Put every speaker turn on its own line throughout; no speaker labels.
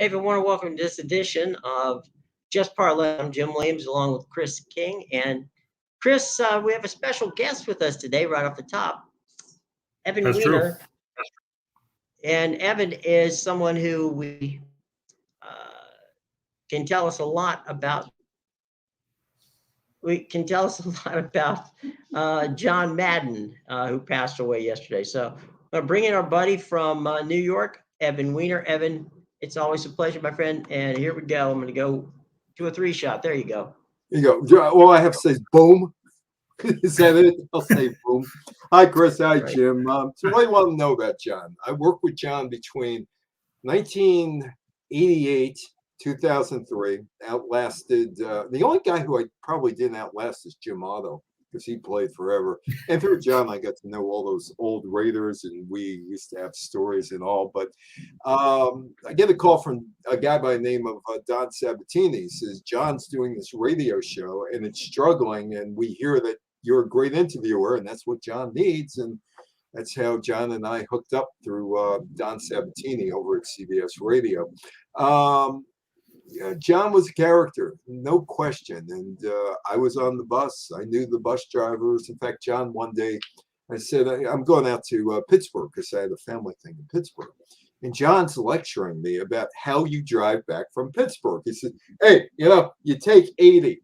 Hey, everyone, welcome to this edition of Just Parlay. I'm Jim Williams along with Chris King. And Chris, we have a special guest with us today right off the top, Evan
That's
Wheiner.
true.
And Evan is someone who we can tell us a lot about. John Madden, who passed away yesterday. So I'm going to bring in our buddy from New York, Evan Wheiner. Evan, it's always a pleasure, my friend. And here we go. I'm going to go to a 3-shot. There you go.
There you go. All I have to say is boom. Is that it? I'll say boom. Hi, Chris. Hi, Jim. So what do you want to know about John? I worked with John between 1988, 2003. Outlasted. The only guy who I probably didn't outlast is Jim Otto, because he played forever. And through John, I got to know all those old Raiders, and we used to have stories and all. But I get a call from a guy by the name of Don Sabatini. He says, John's doing this radio show, and it's struggling, and we hear that you're a great interviewer, and that's what John needs. And that's how John and I hooked up through Don Sabatini over at CBS Radio. John was a character, no question. And I was on the bus. I knew the bus drivers. In fact, John, one day, I said, I'm going out to Pittsburgh because I had a family thing in Pittsburgh. And John's lecturing me about how you drive back from Pittsburgh. He said, hey, you take 80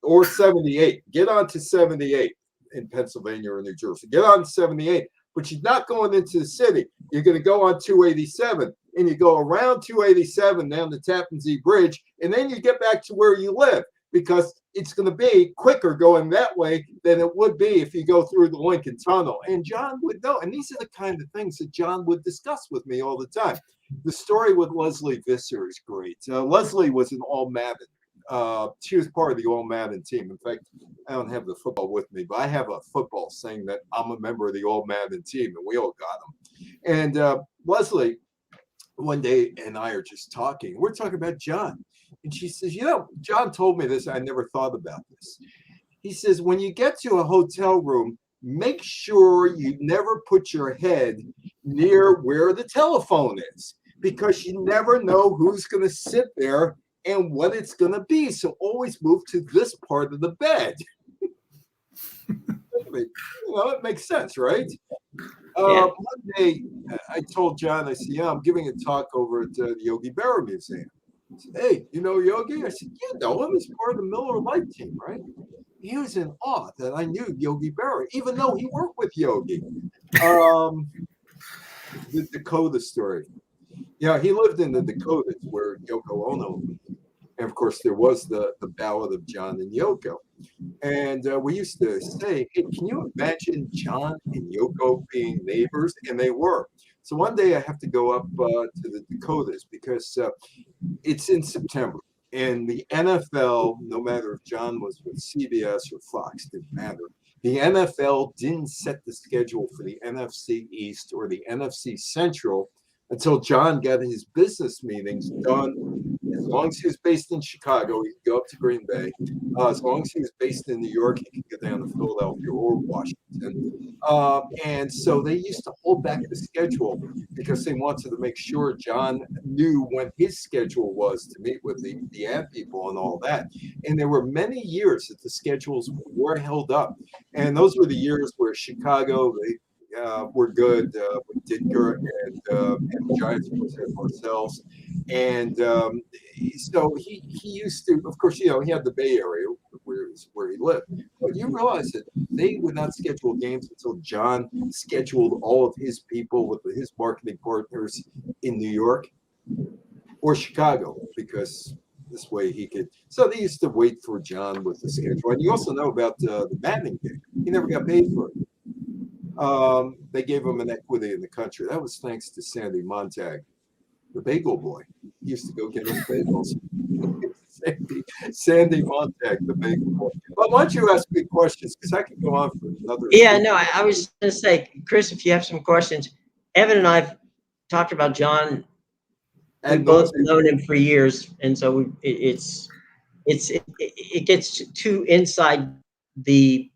or 78. Get on to 78 in Pennsylvania or New Jersey. Get on to 78. But you're not going into the city. You're going to go on 287. And you go around 287 down the Tappan Zee Bridge, and then you get back to where you live, because it's going to be quicker going that way than it would be if you go through the Lincoln Tunnel. And John would know. And these are the kind of things that John would discuss with me all the time. The story with Leslie Visser is great. Leslie was an All-Madden. She was part of the All-Madden team. In fact, I don't have the football with me, but I have a football saying that I'm a member of the All-Madden team, and we all got them. And Leslie, one day, and I are just talking. We're talking about John. And she says, John told me this. I never thought about this. He says, when you get to a hotel room, make sure you never put your head near where the telephone is, because you never know who's going to sit there and what it's going to be. So always move to this part of the bed. It makes sense, right? One day, I told John, I said, I'm giving a talk over at the Yogi Berra Museum. He said, hey, you know Yogi? I said, you know him. He's part of the Miller Lite team, right? He was in awe that I knew Yogi Berra, even though he worked with Yogi. The Dakota story. Yeah, he lived in the Dakotas where Yoko Ono lived. And, of course, there was the ballad of John and Yoko. And we used to say, hey, can you imagine John and Yoko being neighbors? And they were. So one day I have to go up to the Dakotas because it's in September. And the NFL, no matter if John was with CBS or Fox, didn't matter. The NFL didn't set the schedule for the NFC East or the NFC Central until John got his business meetings done. As long as he was based in Chicago, he could go up to Green Bay. As long as he was based in New York, he could go down to Philadelphia or Washington. And so they used to hold back the schedule because they wanted to make sure John knew when his schedule was to meet with the ad people and all that. And there were many years that the schedules were held up. And those were the years where Chicago, were good with Ditka and the Giants had Marcel's. And so he used to, of course, he had the Bay Area where he lived. But you realize that they would not schedule games until John scheduled all of his people with his marketing partners in New York or Chicago, because this way he could. So they used to wait for John with the schedule. And you also know about the Madden game. He never got paid for it. They gave him an equity in the country. That was thanks to Sandy Montag, the bagel boy. He used to go get us bagels. Sandy Montag, the bagel boy. But why don't you ask me questions? Because I could go on for another.
Yeah, no, I was going to say, Chris, if you have some questions. Evan and I have talked about John. We've both known him for years, and so it gets too inside the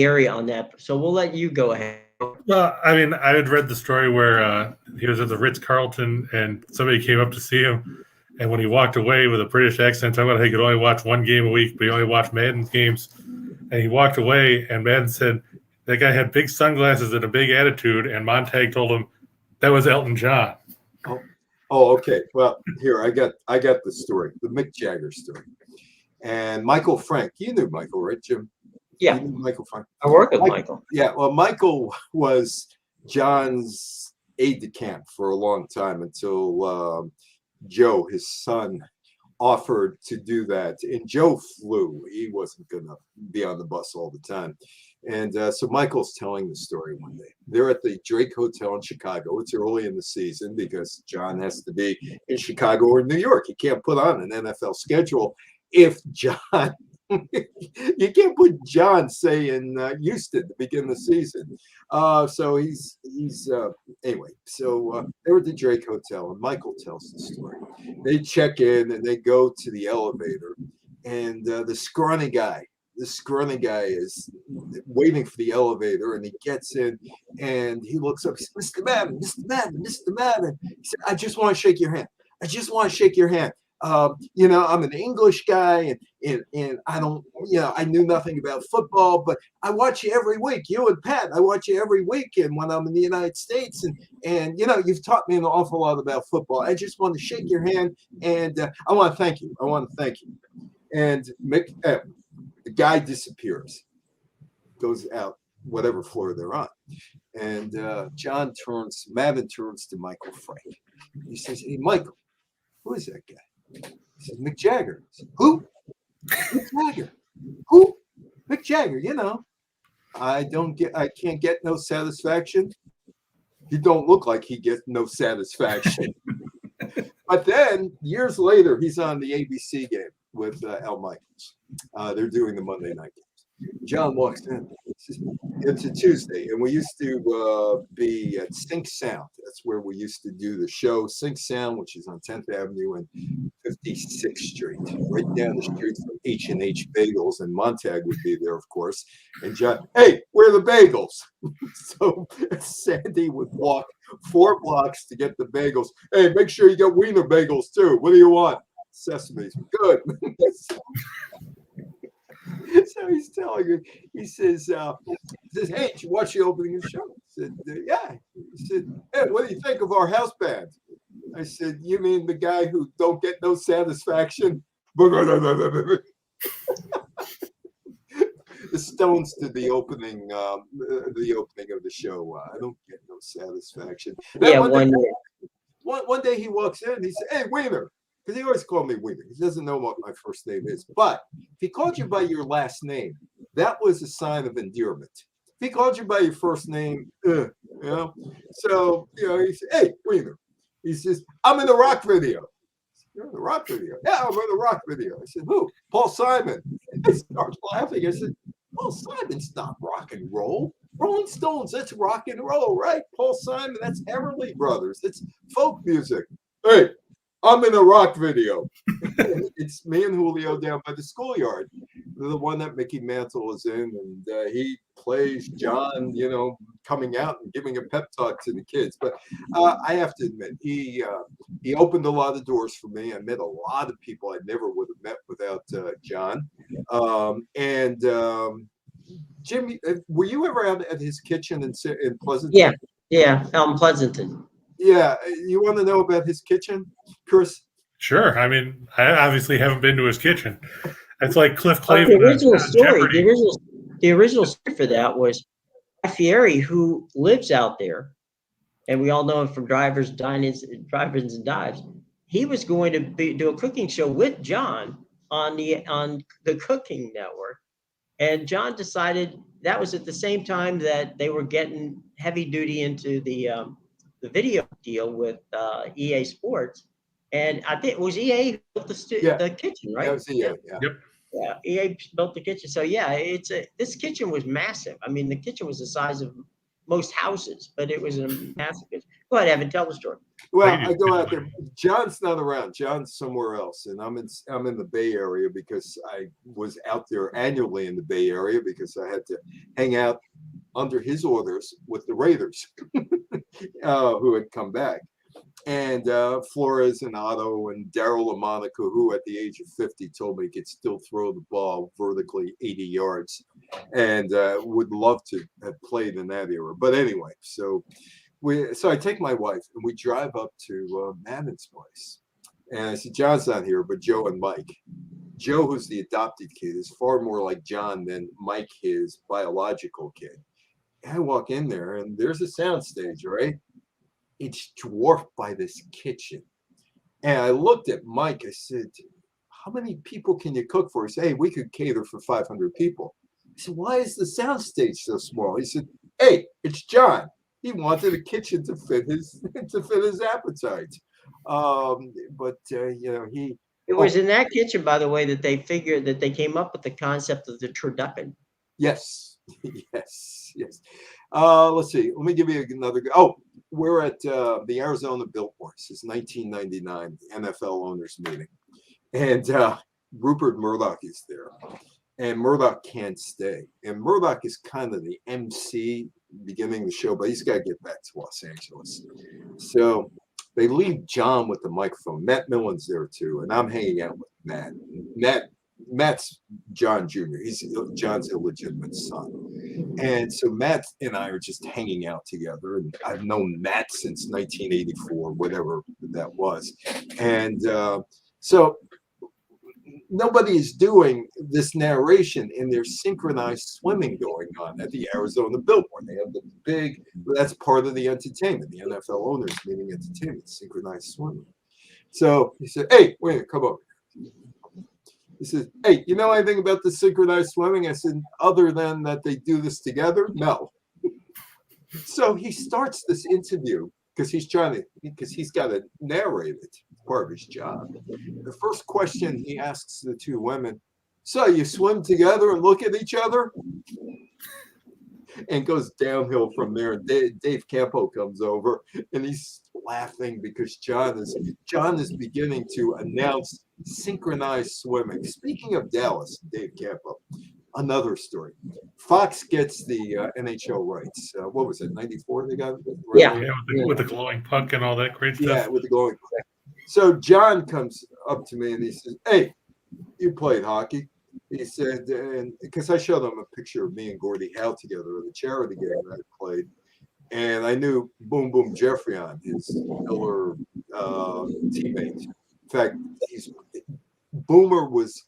area on that. So we'll let you go ahead.
Well, I mean, I had read the story where he was at the Ritz-Carlton and somebody came up to see him. And when he walked away with a British accent, talking about how he could only watch one game a week, but he only watched Madden games. And he walked away, and Madden said that guy had big sunglasses and a big attitude. And Montag told him that was Elton John.
Oh, okay. Well, here I got the story, the Mick Jagger story, and Michael Frank. You knew Michael, right, Jim?
Yeah,
Michael Frank.
I work with Michael.
Yeah, well, Michael was John's aide de camp for a long time until Joe, his son, offered to do that. And Joe flew. He wasn't going to be on the bus all the time. And so Michael's telling the story one day. They're at the Drake Hotel in Chicago. It's early in the season because John has to be in Chicago or New York. He can't put on an NFL schedule if John you can't put John, say, in Houston to begin the season. So he's anyway. So they were at the Drake Hotel, and Michael tells the story. They check in and they go to the elevator, and the scrawny guy is waiting for the elevator, and he gets in and he looks up. He says, Mr. Madden. He said, I just want to shake your hand. I'm an English guy, and I don't, I knew nothing about football, but I watch you every week. You and Pat, I watch you every weekend when I'm in the United States, and you've taught me an awful lot about football. I just want to shake your hand, and I want to thank you. And Mick, the guy disappears, goes out whatever floor they're on, and Madden turns to Michael Frank. He says, "Hey, Michael, who is that guy?" He says, Mick Jagger. Says, who? Mick Jagger. Who? Mick Jagger, I can't get no satisfaction. He don't look like he gets no satisfaction. But then years later, he's on the ABC game with Al Michaels. They're doing the Monday night games. John walks in. It's a Tuesday, and we used to be at Sync Sound. That's where we used to do the show, Sync Sound, which is on 10th Avenue and 56th Street, right down the street from H&H Bagels, and Montag would be there, of course. And John, hey, where are the bagels? So Sandy would walk 4 blocks to get the bagels. Hey, make sure you get Wiener bagels, too. What do you want? Sesame's. Good. So he's telling me, he says, hey, did you watch the opening of the show? I said, yeah. He said, hey, what do you think of our house band? I said, you mean the guy who don't get no satisfaction? The Stones did the opening of the show. I don't get no satisfaction.
Yeah,
one day he walks in, he said, hey, Wiener. Because he always called me Wiener. He doesn't know what my first name is. But if he called you by your last name, that was a sign of endearment. If he called you by your first name, So, he said, hey, Wiener. He says, I'm in the rock video. You're in the rock video? Yeah, I'm in the rock video. I said, who? Paul Simon. I started laughing. I said, Paul Simon's not rock and roll. Rolling Stones, that's rock and roll, right? Paul Simon, that's Everly Brothers. It's folk music. Hey, I'm in a rock video. It's me and Julio down by the schoolyard, the one that Mickey Mantle is in, and he plays John, coming out and giving a pep talk to the kids. But I have to admit, he opened a lot of doors for me. I met a lot of people I never would have met without John. Jimmy, were you ever out at his kitchen in Pleasanton?
Yeah, out in Pleasanton.
Yeah, you want to know about his kitchen, Chris?
Sure. I mean, I obviously haven't been to his kitchen. It's like Cliff Clavin.
The original story for that was Fieri, who lives out there, and we all know him from Drivers and Dives. He was going to do a cooking show with John on the Cooking Network, and John decided that was at the same time that they were getting heavy duty into the video deal with EA Sports, and I think it was EA who built the kitchen, right?
That was EA, yeah.
Yep.
Yeah, EA built the kitchen. So yeah, this kitchen was massive. I mean, the kitchen was the size of most houses, but it was a massive kitchen. Go ahead, Evan, tell the story.
Well, I go out there. John's not around. John's somewhere else, and I'm in the Bay Area because I was out there annually in the Bay Area because I had to hang out under his orders with the Raiders, who had come back. And Flores and Otto and Daryl LaMonica, who at the age of 50 told me he could still throw the ball vertically 80 yards and would love to have played in that era. But anyway, so I take my wife and we drive up to Madden's place. And I said, John's not here, but Joe and Mike. Joe, who's the adopted kid, is far more like John than Mike, his biological kid. And I walk in there and there's a soundstage, right? It's dwarfed by this kitchen. And I looked at Mike. I said, how many people can you cook for? He said, hey, we could cater for 500 people. I said, why is the soundstage so small? He said, hey, it's John. He wanted a kitchen to fit his appetite.
It was in that kitchen, by the way, that they came up with the concept of the turducken.
Yes. Let's see. Let me give you another. Oh, we're at the Arizona Biltmore. This is 1999 NFL owners meeting, and Rupert Murdoch is there, and Murdoch can't stay. And Murdoch is kind of the MC beginning the show, but he's got to get back to Los Angeles. So they leave John with the microphone. Matt Millen's there too, and I'm hanging out with Matt. Matt's John Jr. He's John's illegitimate son. And so Matt and I are just hanging out together. And I've known Matt since 1984, whatever that was. And so nobody is doing this narration, and there's synchronized swimming going on at the Arizona Biltmore. They have the that's part of the entertainment, the NFL owners meeting entertainment, synchronized swimming. So he said, hey, wait, come over. He says, hey, you know anything about the synchronized swimming? I said, other than that they do this together? No. So he starts this interview because he's got to narrate it, part of his job. The first question he asks the two women, so you swim together and look at each other? And goes downhill from there. And Dave Campo comes over and he's laughing because John is beginning to announce synchronized swimming. Speaking of Dallas, Dave Campo, another story. Fox gets the NHL rights. What was it, 94 they got?
Yeah.
With the glowing puck and all that great stuff.
Yeah, with the glowing puck. So John comes up to me and he says, hey, you played hockey. He said, and because I showed him a picture of me and Gordie Howe together at a charity game that I played. And I knew Boom Boom Jeffrion, his Miller teammate. In fact, Boomer was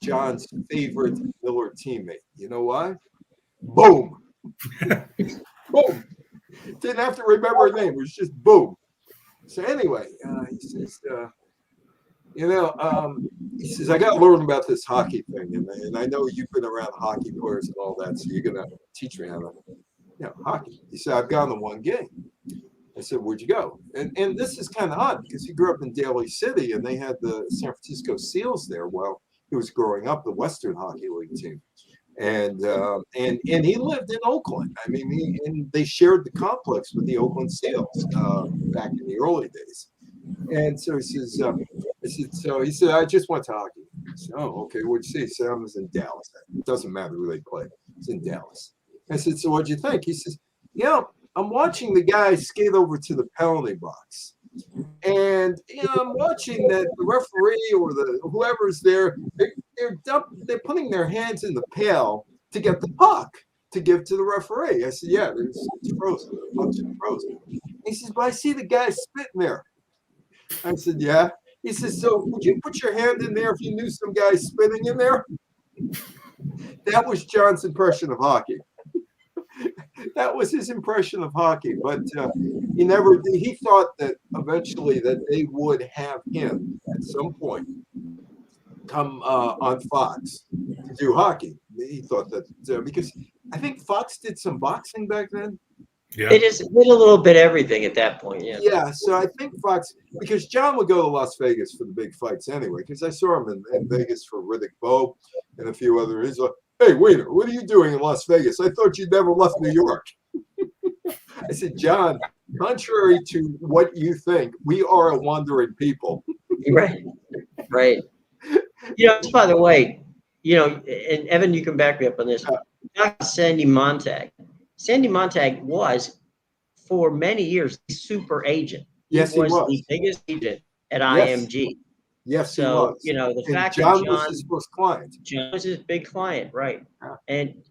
John's favorite Miller teammate. You know why? Boom. Boom. Didn't have to remember her name. It was just Boom. So anyway, he says, he says, I got to learn about this hockey thing. And I know you've been around hockey players and all that, so you're going to teach me how to, hockey. He said, I've gone to one game. I said, where'd you go? And this is kind of odd because he grew up in Daly City and they had the San Francisco Seals there while he was growing up, the Western Hockey League team. And he lived in Oakland. I mean, and they shared the complex with the Oakland Seals back in the early days. And so he says, he said, I just went to hockey. I said, oh, okay, what'd you see? He said, I was in Dallas. It doesn't matter who they played. It's in Dallas. I said, so what'd you think? He says, I'm watching the guys skate over to the penalty box. And I'm watching that the referee or whoever's there, they're putting their hands in the pail to get the puck to give to the referee. I said, yeah, it's frozen. The puck's frozen. He says, but I see the guy spitting there. I said, yeah. He says, so would you put your hand in there if you knew some guy spitting in there? That was John's impression of hockey. That was his impression of hockey, but he thought that eventually that they would have him at some point come on Fox to do hockey. He thought that because I think Fox did some boxing back then.
Yeah.
They just did a little bit everything at that point. Yeah.
Yeah. So I think Fox, because John would go to Las Vegas for the big fights anyway, because I saw him in Vegas for Riddick Bowe and a few other. He's like, hey, Wiener, what are you doing in Las Vegas? I thought you'd never left New York. I said, John, contrary to what you think, we are a wandering people.
Right. By the way, and Evan, you can back me up on this. Sandy Montag. Sandy Montag was, for many years, the super agent.
Yes, he was.
The biggest agent at
Yes.
IMG.
Yes, he
So,
was.
the
And
fact
John
that
was his first client.
John was his big client, right?
Yeah.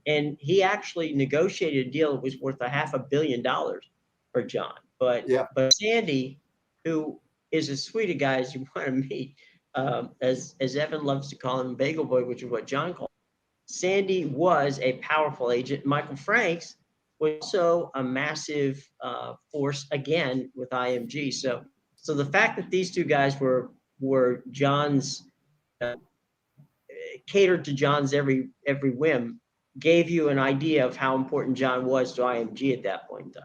And he actually negotiated a deal that was worth $500 million for John. But Sandy, who is as sweet a guy as you want to meet, as Evan loves to call him, Bagel Boy, which is what John called him, Sandy was a powerful agent. Michael Franks was also a massive force again with IMG. So the fact that these two guys were John's catered to John's every whim gave you an idea of how important John was to IMG at that point in time.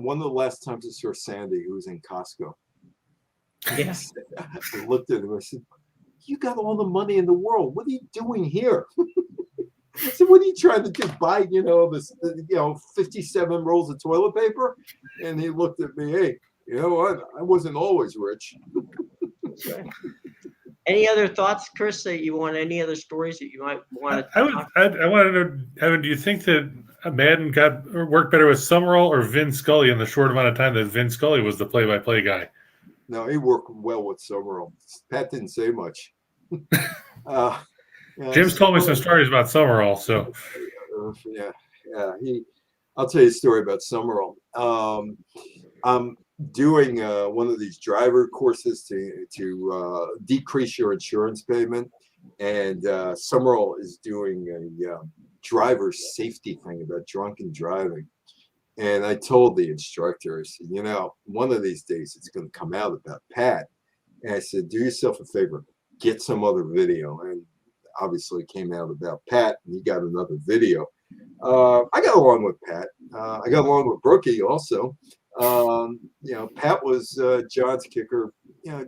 One of the last times I saw Sandy, who was in Costco.
Yes.
I looked at him. I said, "You got all the money in the world. What are you doing here?" I said, "What are you trying to do? Buy, this, 57 rolls of toilet paper?" And he looked at me. "Hey, you know what? I wasn't always rich."
That's right. Any other thoughts, Chris, that you want? Any other stories that you might want to talk about?
I want to know, Evan, do you think that Madden worked better with Summerall or Vin Scully in the short amount of time that Vin Scully was the play-by-play guy?
No, he worked well with Summerall. Pat didn't say much.
Jim's told me some stories about Summerall, so
I'll tell you a story about Summerall. I'm doing one of these driver courses to decrease your insurance payment, and Summerall is doing a driver safety thing about drunken driving. And I told the instructor, I said, one of these days it's going to come out about Pat. And I said, do yourself a favor, get some other video. And obviously it came out about Pat, and he got another video. I got along with Pat. I got along with Brookie also. Pat was John's kicker.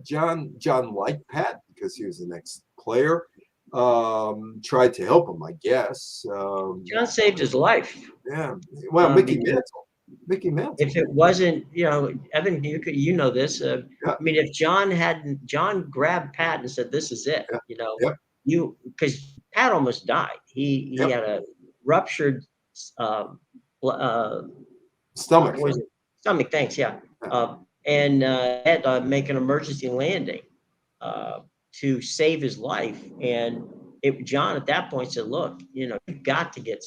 John liked Pat because he was the next player. Tried to help him, I guess.
John saved his life.
Yeah. Well, Mickey Mantle.
If it wasn't, Evan, you know this. I mean, if John grabbed Pat and said, "This is it," because Pat almost died. He had a ruptured stomach. Stomach, thanks. Yeah. And had to make an emergency landing to save his life. And John at that point said, "Look, you've got to get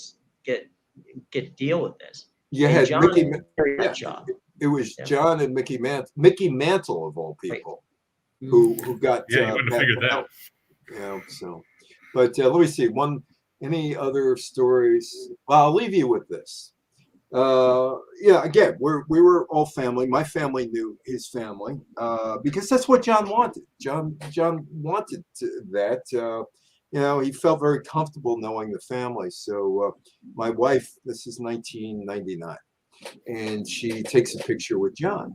deal with this."
You
and
had
John
Mickey.
Job.
It was John and Mickey Mantle of all people, right. who got.
Yeah, you wouldn't have figured that.
So, but let me see. Any other stories? Well, I'll leave you with this. Again, we were all family. My family knew his family because that's what John wanted. John wanted that. He felt very comfortable knowing the family. So my wife, this is 1999, and she takes a picture with John.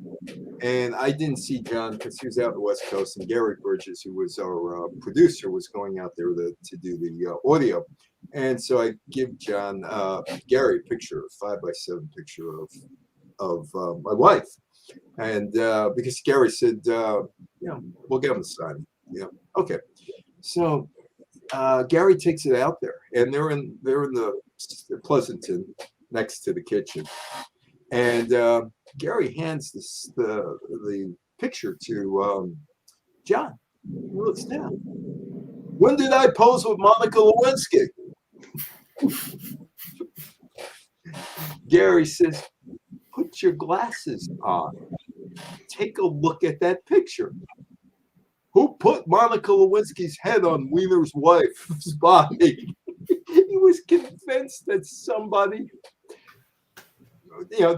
And I didn't see John because he was out on the West Coast, and Gary Bridges, who was our producer, was going out there to do the audio. And so I give Gary a picture, a 5x7 picture of my wife. And because Gary said, we'll get him a sign. Okay. So Gary takes it out there, and they're in the Pleasanton next to the kitchen. And Gary hands the picture to John. He looks down. "When did I pose with Monica Lewinsky?" Gary says, "Put your glasses on. Take a look at that picture. Who put Monica Lewinsky's head on Wiener's wife's body?" He was convinced that somebody,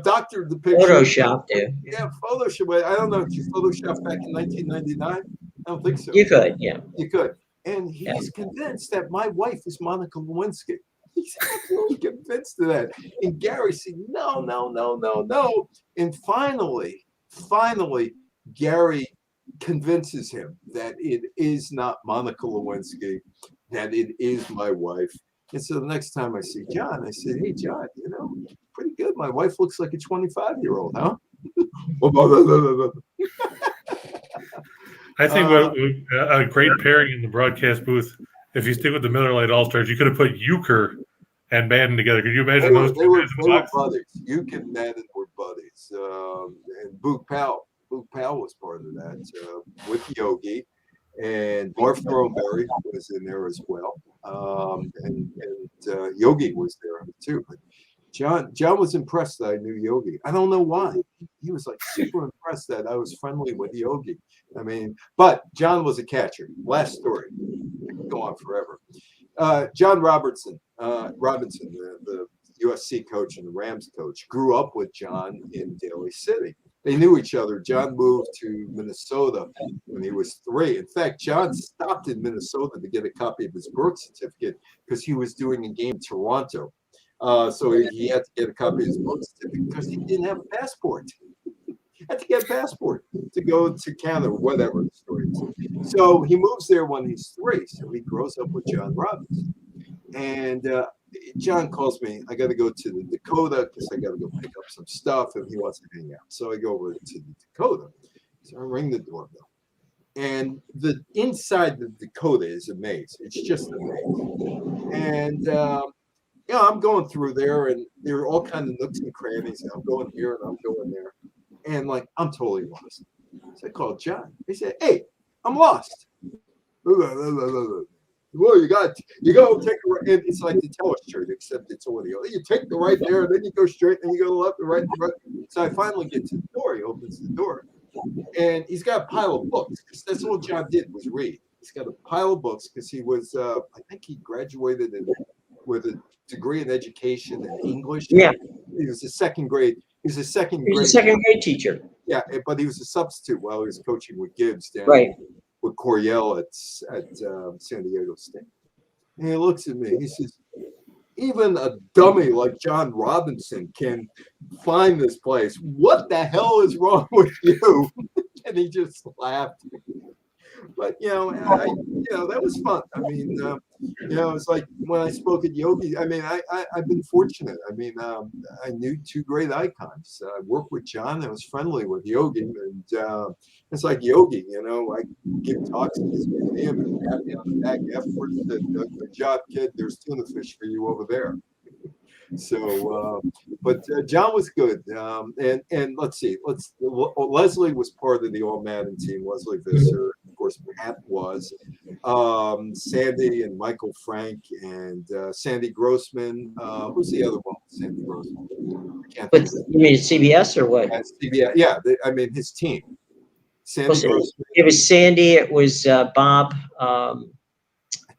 doctored the picture.
Photoshopped it.
Yeah, Photoshop. I don't know. Did you Photoshop back in 1999? I don't think so.
You could, yeah.
You could. And he's convinced that my wife is Monica Lewinsky. He's absolutely convinced of that. And Gary said, no. And finally, Gary convinces him that it is not Monica Lewinsky, that it is my wife. And so the next time I see John, I said, "Hey, John, pretty good. My wife looks like a 25-year-old, huh?"
I think a great pairing in the broadcast booth, if you stick with the Miller Lite All-Stars, you could have put Euchre and Madden together. Could you imagine
They were,
those
they
two
were,
guys in
they
the
were
box?
buddies. You and Madden were buddies. And Boog Powell was part of that with Yogi. And Marv Thornberry was in there as well. And Yogi was there too. But John was impressed that I knew Yogi. I don't know why. He was like super impressed that I was friendly with Yogi. I mean, but John was a catcher. Last story. I could go on forever. John Robinson, the USC coach and the Rams coach, grew up with John in Daly City. They knew each other. John moved to Minnesota when he was 3. In fact, John stopped in Minnesota to get a copy of his birth certificate because he was doing a game in Toronto. So he had to get a copy of his birth certificate because he didn't have a passport. He had to get a passport to go to Canada, whatever the story is. So he moves there when he's 3. So he grows up with John Robinson. And John calls me. I got to go to the Dakota because I got to go pick up some stuff, and he wants to hang out. So I go over to the Dakota. So I ring the doorbell, and the inside the Dakota is a maze. It's just a maze. And I'm going through there, and there are all kinds of nooks and crannies. And I'm going here and I'm going there, and like I'm totally lost. So I called John. He said, "Hey, I'm lost." Well, you go take a right. It's like the Teller Street, except it's audio. You take the right there, and then you go straight, and you go left and right and right. So I finally get to the door. He opens the door, and he's got a pile of books. That's all John did was read. He's got a pile of books because he was, I think he graduated with a degree in education and English.
Yeah.
He was a second grade. He was a second
He was
grade.
a second grade teacher.
Yeah, but he was a substitute while he was coaching with Gibbs down
Right.
with Coryell at San Diego State. And he looks at me. He says, "Even a dummy like John Robinson can find this place. What the hell is wrong with you?" And he just laughed. But that was fun. I mean, it's like when I spoke at Yogi. I mean, I've been fortunate. I mean, I knew 2 great icons. I worked with John. I was friendly with Yogi, and it's like Yogi. I give talks at this museum and pat me on the back afterwards. Good job, kid. There's tuna fish for you over there. So, but John was good. And let's see. Leslie was part of the All Madden team. Leslie Visser, of course, Pat was. Sandy and Michael Frank and Sandy Grossman. Who's the other one? Sandy Grossman.
But you mean CBS or what?
CBS. Yeah, I mean his team. Sandy Grossman.
It was Sandy. It was Bob.
I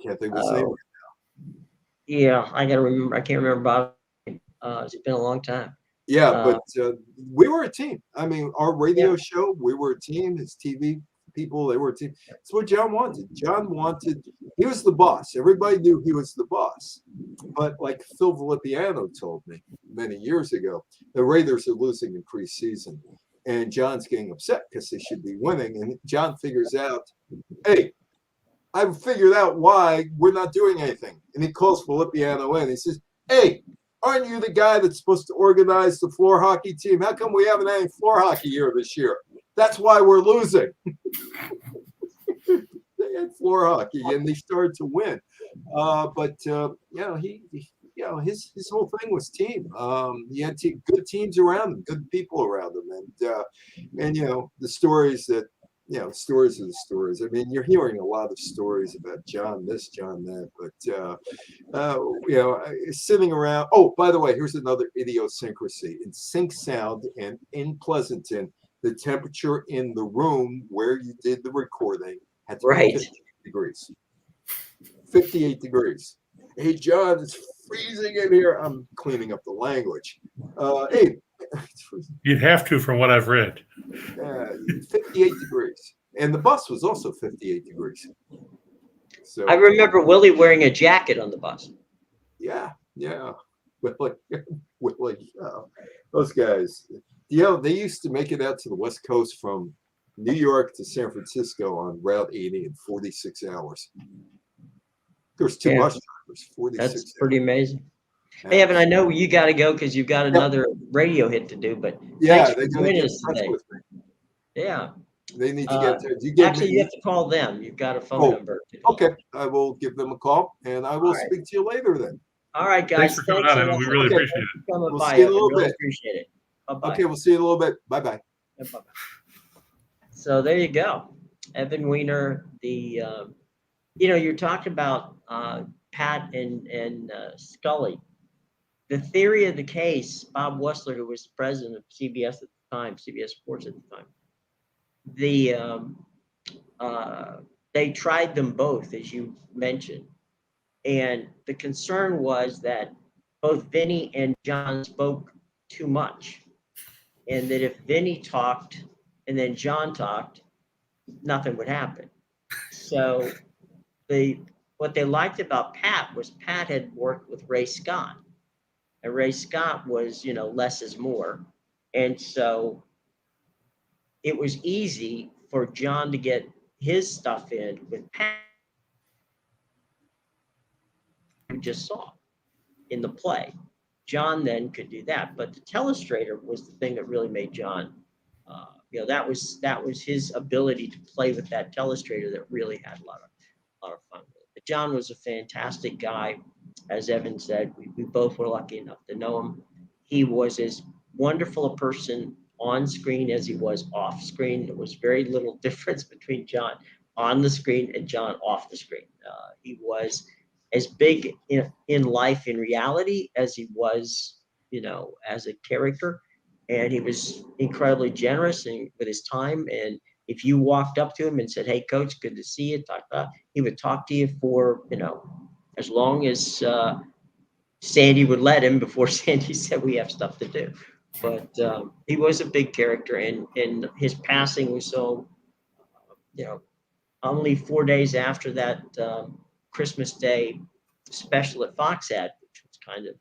can't think of his name.
Yeah, I gotta remember. I can't remember Bob. It's been a long time.
Yeah, but we were a team. I mean, our radio show, we were a team. His TV people, they were a team. That's what John wanted. He was the boss. Everybody knew he was the boss. But like Phil Vilipiano told me many years ago, the Raiders are losing in preseason. And John's getting upset because they should be winning. And John figures out, hey, I've figured out why we're not doing anything. And he calls Vilipiano in. He says, hey, aren't you the guy that's supposed to organize the floor hockey team? How come we haven't had any floor hockey here this year? That's why we're losing. They had floor hockey, and they started to win. His whole thing was team. He had good teams around him, good people around him, and the stories that. Stories are the stories. I mean, you're hearing a lot of stories about John this, John that, but sitting around. Oh, by the way, here's another idiosyncrasy. In Sync Sound and in Pleasanton, the temperature in the room where you did the recording had to be 58 degrees. 58 degrees. Hey, John, it's freezing in here. I'm cleaning up the language. Hey.
You'd have to, from what I've read.
58 degrees. And the bus was also 58 degrees. So
I remember Willie wearing a jacket on the bus.
Yeah. Willie. Those guys. They used to make it out to the West Coast from New York to San Francisco on Route 80 in 46 hours. There's 2 bus drivers, 46
That's pretty amazing.
Yeah.
Hey, Evan, I know you got to go because you've got another radio hit to do, but
yeah,
thanks for joining us today. Yeah.
They need to get
you have to call them. You've got a phone number.
Okay. I will give them a call, and I will speak to you later then.
All right, guys.
Thanks for coming on,
a
Evan.
lot.
We really
Okay.
appreciate it.
Coming
We'll
by,
see you in a
Evan.
little
Really
bit.
appreciate it. Bye-bye.
Okay, we'll see you in a little bit. Bye-bye.
Yeah, bye-bye. So there you go. Evan Wiener, you're talking about Pat and Scully. The theory of the case, Bob Wessler, who was president of CBS at the time, CBS Sports at the time, they tried them both, as you mentioned. And the concern was that both Vinny and John spoke too much. And that if Vinny talked and then John talked, nothing would happen. So what they liked about Pat was Pat had worked with Ray Scott. And Ray Scott was, less is more. And so it was easy for John to get his stuff in with Pat, who just saw in the play. John then could do that. But the telestrator was the thing that really made John, that was his ability to play with that telestrator that really had a lot of fun with it. But John was a fantastic guy. As Evan said, we both were lucky enough to know him. He was as wonderful a person on screen as he was off screen. There was very little difference between John on the screen and John off the screen. He was as big in life, in reality, as he was, as a character. And he was incredibly generous with his time. And if you walked up to him and said, "Hey, coach, good to see you," he would talk to you for, as long as Sandy would let him, before Sandy said we have stuff to do. But he was a big character, and his passing was so, only 4 days after that Christmas Day special that Fox had, which was kind of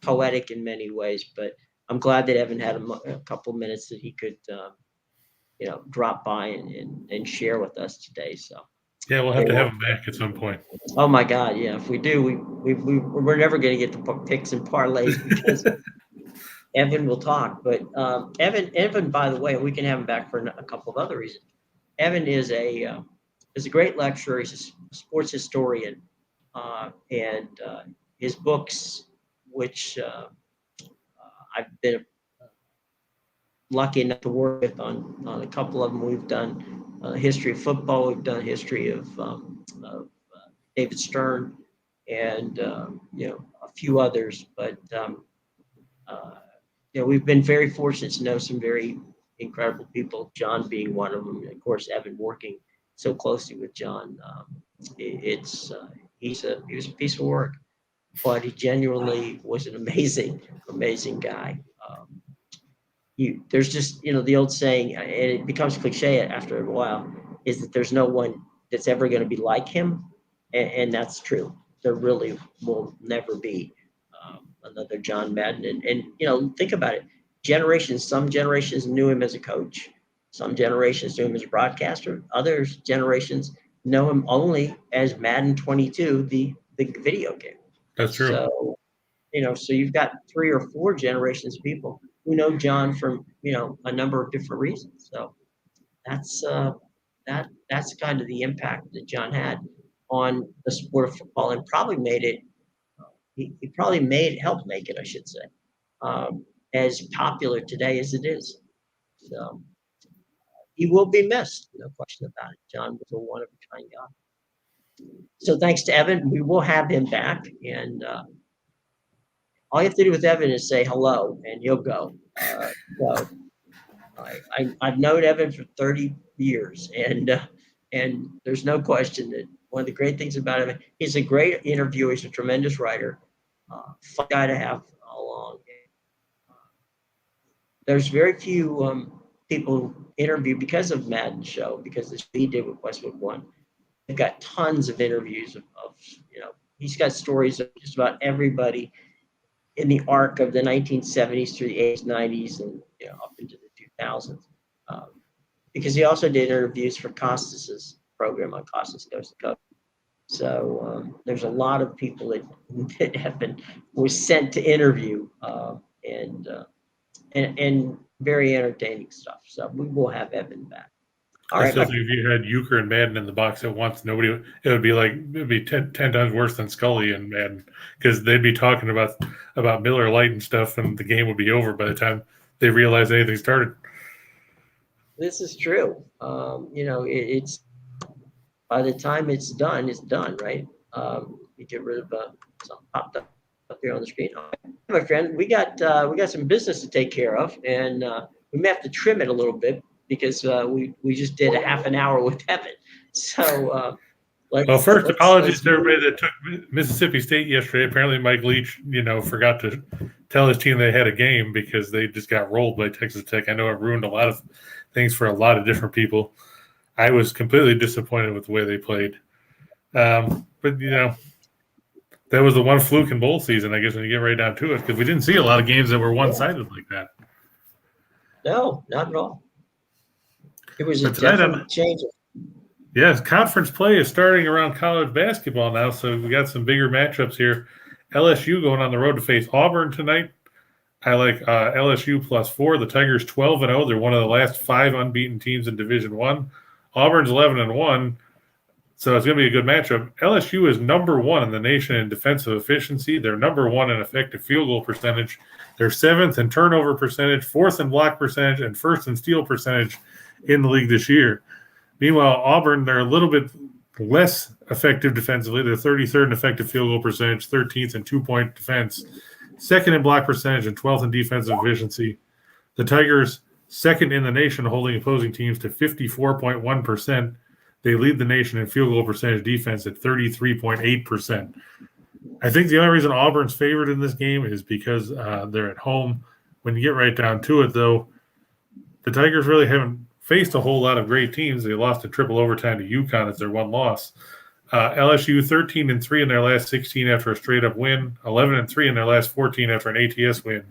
poetic in many ways. But I'm glad that Evan had a couple minutes that he could, drop by and share with us today. So.
Yeah, we'll have to have him back at some point.
Oh my God, yeah! If we do, we're never going to get the picks and parlays because Evan will talk. But Evan, by the way, we can have him back for a couple of other reasons. Evan is a great lecturer. He's a sports historian, and his books, which I've been lucky enough to work with on a couple of them. We've done history of football. We've done history of David Stern, and a few others. But we've been very fortunate to know some very incredible people. John being one of them, and of course Evan working so closely with John. He was a piece of work, but he genuinely was an amazing guy. There's just the old saying, and it becomes cliche after a while, is that there's no one that's ever going to be like him, and that's true. There really will never be another John Madden. And think about it. Some generations knew him as a coach. Some generations knew him as a broadcaster. Other generations know him only as Madden 22, the video game.
That's true.
So, so you've got 3 or 4 generations of people who know John from, a number of different reasons. So that's kind of the impact that John had on the sport of football, and probably made it. He probably helped make it, I should say, as popular today as it is. So he will be missed, no question about it. John was a one-of-a-kind guy. So thanks to Evan, we will have him back, and all you have to do with Evan is say hello, and he'll go. So I've known Evan for 30 years, and there's no question that one of the great things about him, he's a great interviewer. He's a tremendous writer, fun guy to have along. There's very few people who interview because of Madden Show, because he did with Westwood One. They've got tons of interviews of he's got stories of just about everybody in the arc of the 1970s through the 80s, 90s, and up into the 2000s. Because he also did interviews for Costas's program on Costas Coast to Coast. So there's a lot of people that was sent to interview, and very entertaining stuff. So we will have Evan back. All
I
right,
still think if you had Euchre and Madden in the box at once, it would be 10 times worse than Scully and Madden, because they'd be talking about Miller Lite and stuff, and the game would be over by the time they realize anything started.
this is true. It's by the time it's done, right? You get rid of something popped up here on the screen. All right, my friend, we got some business to take care of, and we may have to trim it a little bit because we just did a half an hour with Evan. So
First, apologies to everybody that took Mississippi State yesterday. Apparently, Mike Leach, forgot to tell his team they had a game because they just got rolled by Texas Tech. I know it ruined a lot of things for a lot of different people. I was completely disappointed with the way they played. But that was the one fluke in bowl season, I guess, when you get right down to it, because we didn't see a lot of games that were one-sided like that.
No, not at all. It was a definite change.
Yes, conference play is starting around college basketball now, so we got some bigger matchups here. LSU going on the road to face Auburn tonight. I like LSU +4. The Tigers 12-0. They're one of the last 5 unbeaten teams in Division I. Auburn's 11-1, so it's going to be a good matchup. LSU is number 1 in the nation in defensive efficiency. They're number 1 in effective field goal percentage. They're 7th in turnover percentage, 4th in block percentage, and 1st in steal percentage in the league this year. Meanwhile, Auburn, they're a little bit less effective defensively. They're 33rd in effective field goal percentage, 13th in two-point defense, 2nd in block percentage, and 12th in defensive efficiency. The Tigers, 2nd in the nation, holding opposing teams to 54.1%. They lead the nation in field goal percentage defense at 33.8%. I think the only reason Auburn's favored in this game is because they're at home. When you get right down to it, though, the Tigers really haven't faced a whole lot of great teams. They lost in triple overtime to UConn as their one loss. LSU 13-3 in their last 16 after a straight-up win, 11-3 in their last 14 after an ATS win,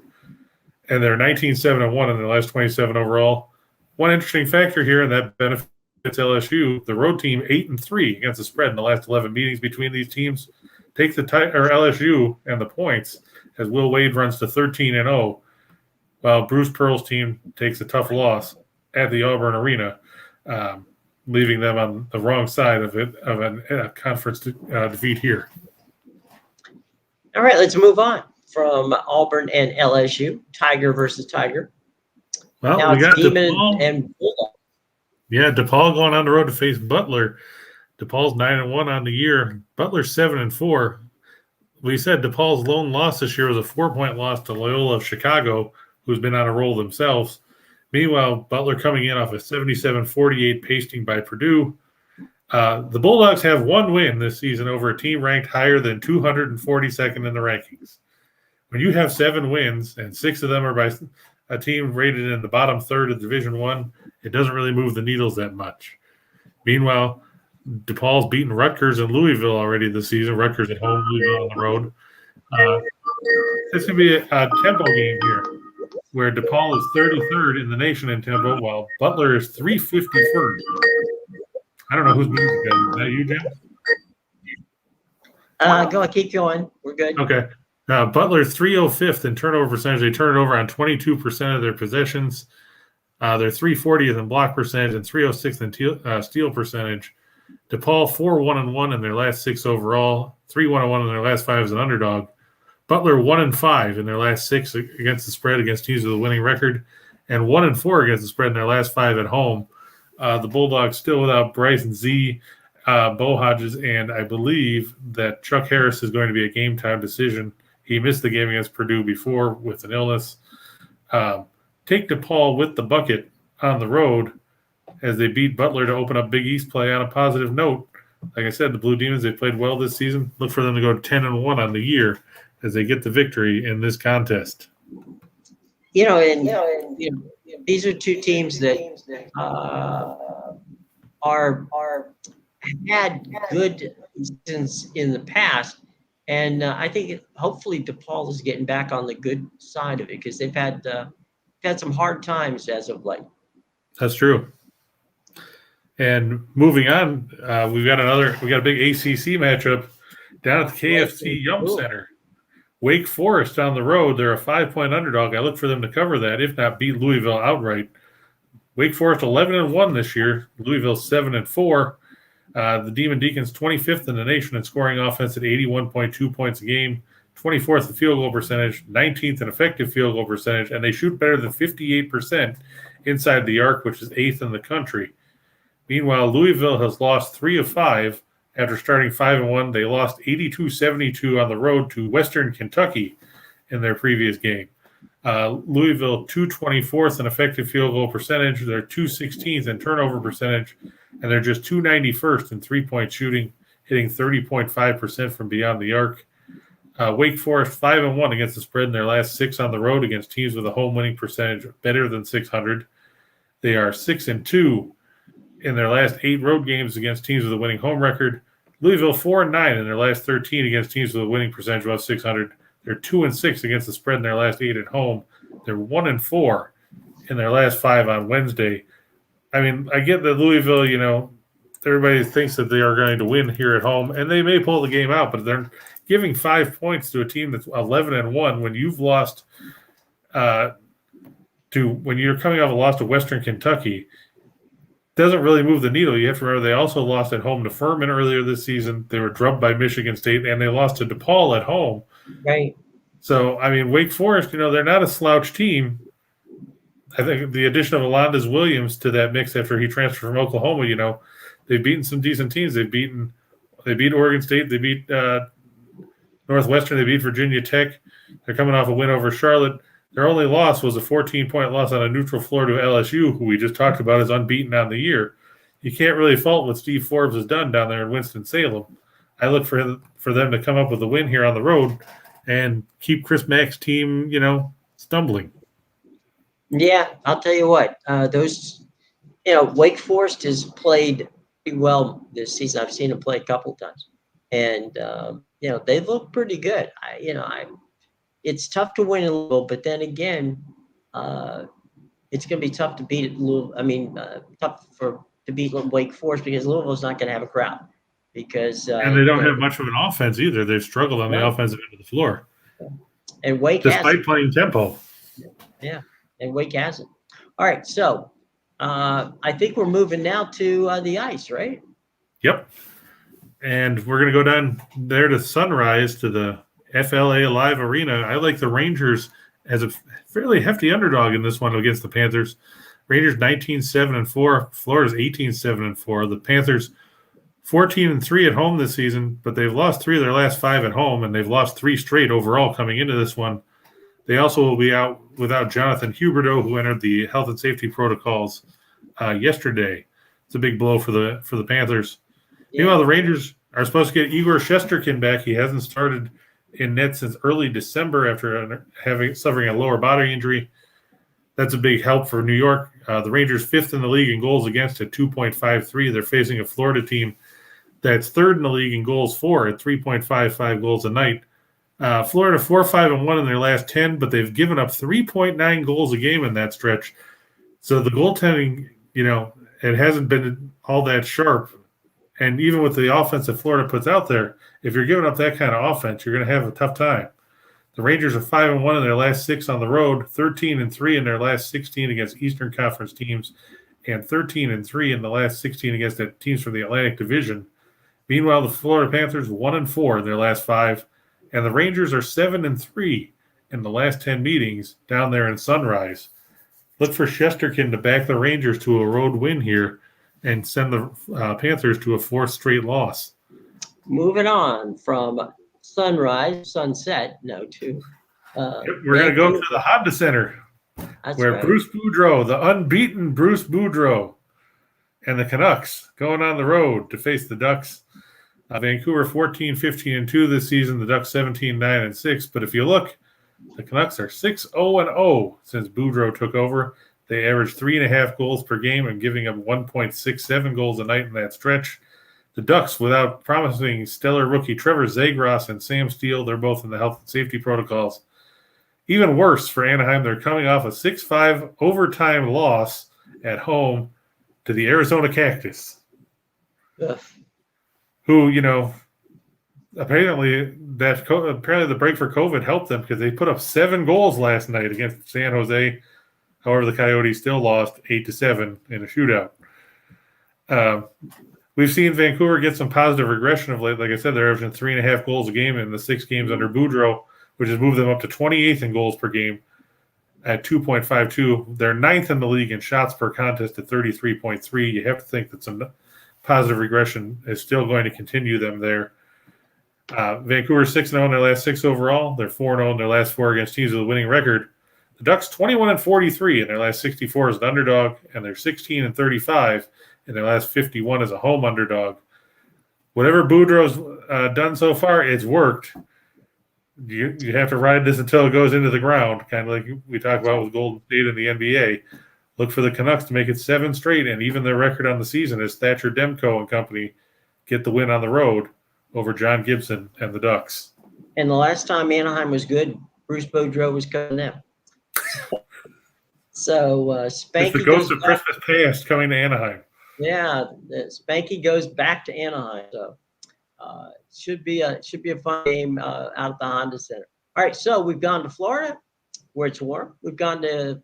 and they're 19-7-1 in their last 27 overall. One interesting factor here, and that benefits LSU, the road team 8-3 against the spread in the last 11 meetings between these teams. Take LSU and the points as Will Wade runs to 13-0, while Bruce Pearl's team takes a tough loss at the Auburn Arena, leaving them on the wrong side of a conference defeat here.
All right, let's move on from Auburn and LSU. Tiger versus Tiger.
Well,
now
we got
Demon
DePaul.
and Bulldog.
Yeah, DePaul going on the road to face Butler. DePaul's 9-1 on the year. Butler's 7-4. We said DePaul's lone loss this year was a 4-point loss to Loyola of Chicago, who's been on a roll themselves. Meanwhile, Butler coming in off a 77-48 pasting by Purdue. The Bulldogs have one win this season over a team ranked higher than 242nd in the rankings. When you have 7 wins and 6 of them are by a team rated in the bottom third of Division I, it doesn't really move the needles that much. Meanwhile, DePaul's beaten Rutgers and Louisville already this season. Rutgers at home, Louisville on the road. This could be a tempo game here, where DePaul is 33rd in the nation in tempo, while Butler is 351st. I don't know who's music is. Is that you, Jim?
Go on, keep going. We're good.
Okay. Butler 305th in turnover percentage. They turn it over on 22% of their possessions. They're 340th in block percentage and 306th in steal percentage. DePaul 4-1-1 in their last 6 overall, 3-1-1 in their last 5 as an underdog. Butler 1-5 in their last 6 against the spread against teams with a winning record, and 1-4 against the spread in their last 5 at home. The Bulldogs still without Bryson Z, Bo Hodges, and I believe that Chuck Harris is going to be a game-time decision. He missed the game against Purdue before with an illness. Take DePaul with the bucket on the road as they beat Butler to open up Big East play on a positive note. Like I said, the Blue Demons, they played well this season. Look for them to go 10-1 on the year as they get the victory in this contest.
These are two teams that had good seasons in the past, and I think hopefully DePaul is getting back on the good side of it because they've had some hard times as of late.
That's true. And moving on, we got a big ACC matchup down at the KFC Yum Center. Wake Forest on the road, they're a 5-point underdog. I look for them to cover that, if not beat Louisville outright. Wake Forest 11-1 this year. Louisville 7-4. The Demon Deacons 25th in the nation in scoring offense at 81.2 points a game, 24th in field goal percentage, 19th in effective field goal percentage, and they shoot better than 58% inside the arc, which is 8th in the country. Meanwhile, Louisville has lost 3 of 5 after starting 5-1. They lost 82-72 on the road to Western Kentucky in their previous game. Louisville 224th in effective field goal percentage. They're 216th in turnover percentage, and they're just 291st in three-point shooting, hitting 30.5% from beyond the arc. Wake Forest 5-1 against the spread in their last 6 on the road against teams with a home winning percentage better than 600. They are 6-2 in their last 8 road games against teams with a winning home record. Louisville 4-9 in their last 13 against teams with a winning percentage above 600. They're 2-6 against the spread in their last 8 at home. They're 1-4 in their last 5 on Wednesday. I mean, I get that Louisville, everybody thinks that they are going to win here at home, and they may pull the game out, but they're giving 5 points to a team that's 11-1 when you've lost when you're coming off a loss to Western Kentucky. Doesn't really move the needle. You have to remember they also lost at home to Furman earlier this season. They were drubbed by Michigan State, and they lost to DePaul at home.
Right.
So, I mean, Wake Forest, they're not a slouch team. I think the addition of Alondes Williams to that mix after he transferred from Oklahoma, they've beaten some decent teams. They beat Oregon State. They beat Northwestern. They beat Virginia Tech. They're coming off a win over Charlotte. Their only loss was a 14-point loss on a neutral floor to LSU, who we just talked about is unbeaten on the year. You can't really fault what Steve Forbes has done down there in Winston-Salem. I look for them to come up with a win here on the road and keep Chris Mack's team, stumbling.
Yeah, I'll tell you what. Wake Forest has played pretty well this season. I've seen them play a couple of times, and they look pretty good. It's tough to win in Louisville, but then again, it's going to be tough to beat Louisville. I mean, tough to beat Wake Forest because Louisville's not going to have a crowd.
And they don't have much of an offense either. They've struggled on the offensive end of the floor.
And Wake
despite playing tempo.
Yeah, and Wake hasn't. All right, so I think we're moving now to the ice, right?
Yep. And we're going to go down there to Sunrise to the FLA Live Arena. I like the Rangers as a fairly hefty underdog in this one against the Panthers. Rangers 19-7-4. Florida's 18-7-4. The Panthers 14-3 at home this season, but they've lost 3 of their last 5 at home, and they've lost 3 straight overall coming into this one. They also will be out without Jonathan Huberdeau, who entered the health and safety protocols yesterday. It's a big blow for the Panthers. Yeah. Meanwhile, the Rangers are supposed to get Igor Shesterkin back. He hasn't started in net since early December after suffering a lower body injury. That's a big help for New York. The Rangers 5th in the league in goals against at 2.53. They're facing a Florida team that's 3rd in the league in goals for at 3.55 goals a night. Florida 4-5-1 in their last 10, but they've given up 3.9 goals a game in that stretch. So the goaltending, it hasn't been all that sharp. And even with the offense that Florida puts out there, if you're giving up that kind of offense, you're going to have a tough time. The Rangers are 5-1 in their last 6 on the road, 13-3 in their last 16 against Eastern Conference teams, and 13-3 in the last 16 against the teams from the Atlantic Division. Meanwhile, the Florida Panthers 1-4 in their last 5, and the Rangers are 7-3 in the last 10 meetings down there in Sunrise. Look for Shesterkin to back the Rangers to a road win here and send the Panthers to a 4th straight loss.
Moving on from Sunset, to
we're going to go to the Honda Center.
That's
where
right.
Bruce Boudreau, the unbeaten Bruce Boudreau, and the Canucks going on the road to face the Ducks. Vancouver 14-15-2 this season. The Ducks 17-9-6. But if you look, the Canucks are 6-0-0 since Boudreau took over. They average 3.5 goals per game and giving up 1.67 goals a night in that stretch. The Ducks, without promising stellar rookie Trevor Zegras and Sam Steele, they're both in the health and safety protocols. Even worse for Anaheim, they're coming off a 6-5 overtime loss at home to the Arizona Cactus, who, apparently the break for COVID helped them because they put up 7 goals last night against San Jose. However, the Coyotes still lost 8-7 in a shootout. We've seen Vancouver get some positive regression of late. Like I said, they're averaging 3.5 goals a game in the 6 games under Boudreau, which has moved them up to 28th in goals per game at 2.52. They're 9th in the league in shots per contest at 33.3. You have to think that some positive regression is still going to continue them there. Vancouver 6-0 in their last 6 overall. They're 4-0 in their last 4 against teams with a winning record. The Ducks 21-43 in their last 64 as an underdog, and they're 16-35 in their last 51 as a home underdog. Whatever Boudreau's done so far, it's worked. You have to ride this until it goes into the ground, kind of like we talked about with Golden State in the NBA. Look for the Canucks to make it 7 straight, and even their record on the season is Thatcher Demko and company get the win on the road over John Gibson and the Ducks.
And the last time Anaheim was good, Bruce Boudreau was cutting them. So Spanky
it's the ghost of Christmas past coming to Anaheim.
Yeah, Spanky goes back to Anaheim. So should be a fun game out at the Honda Center. All right, so we've gone to Florida, where it's warm. We've gone to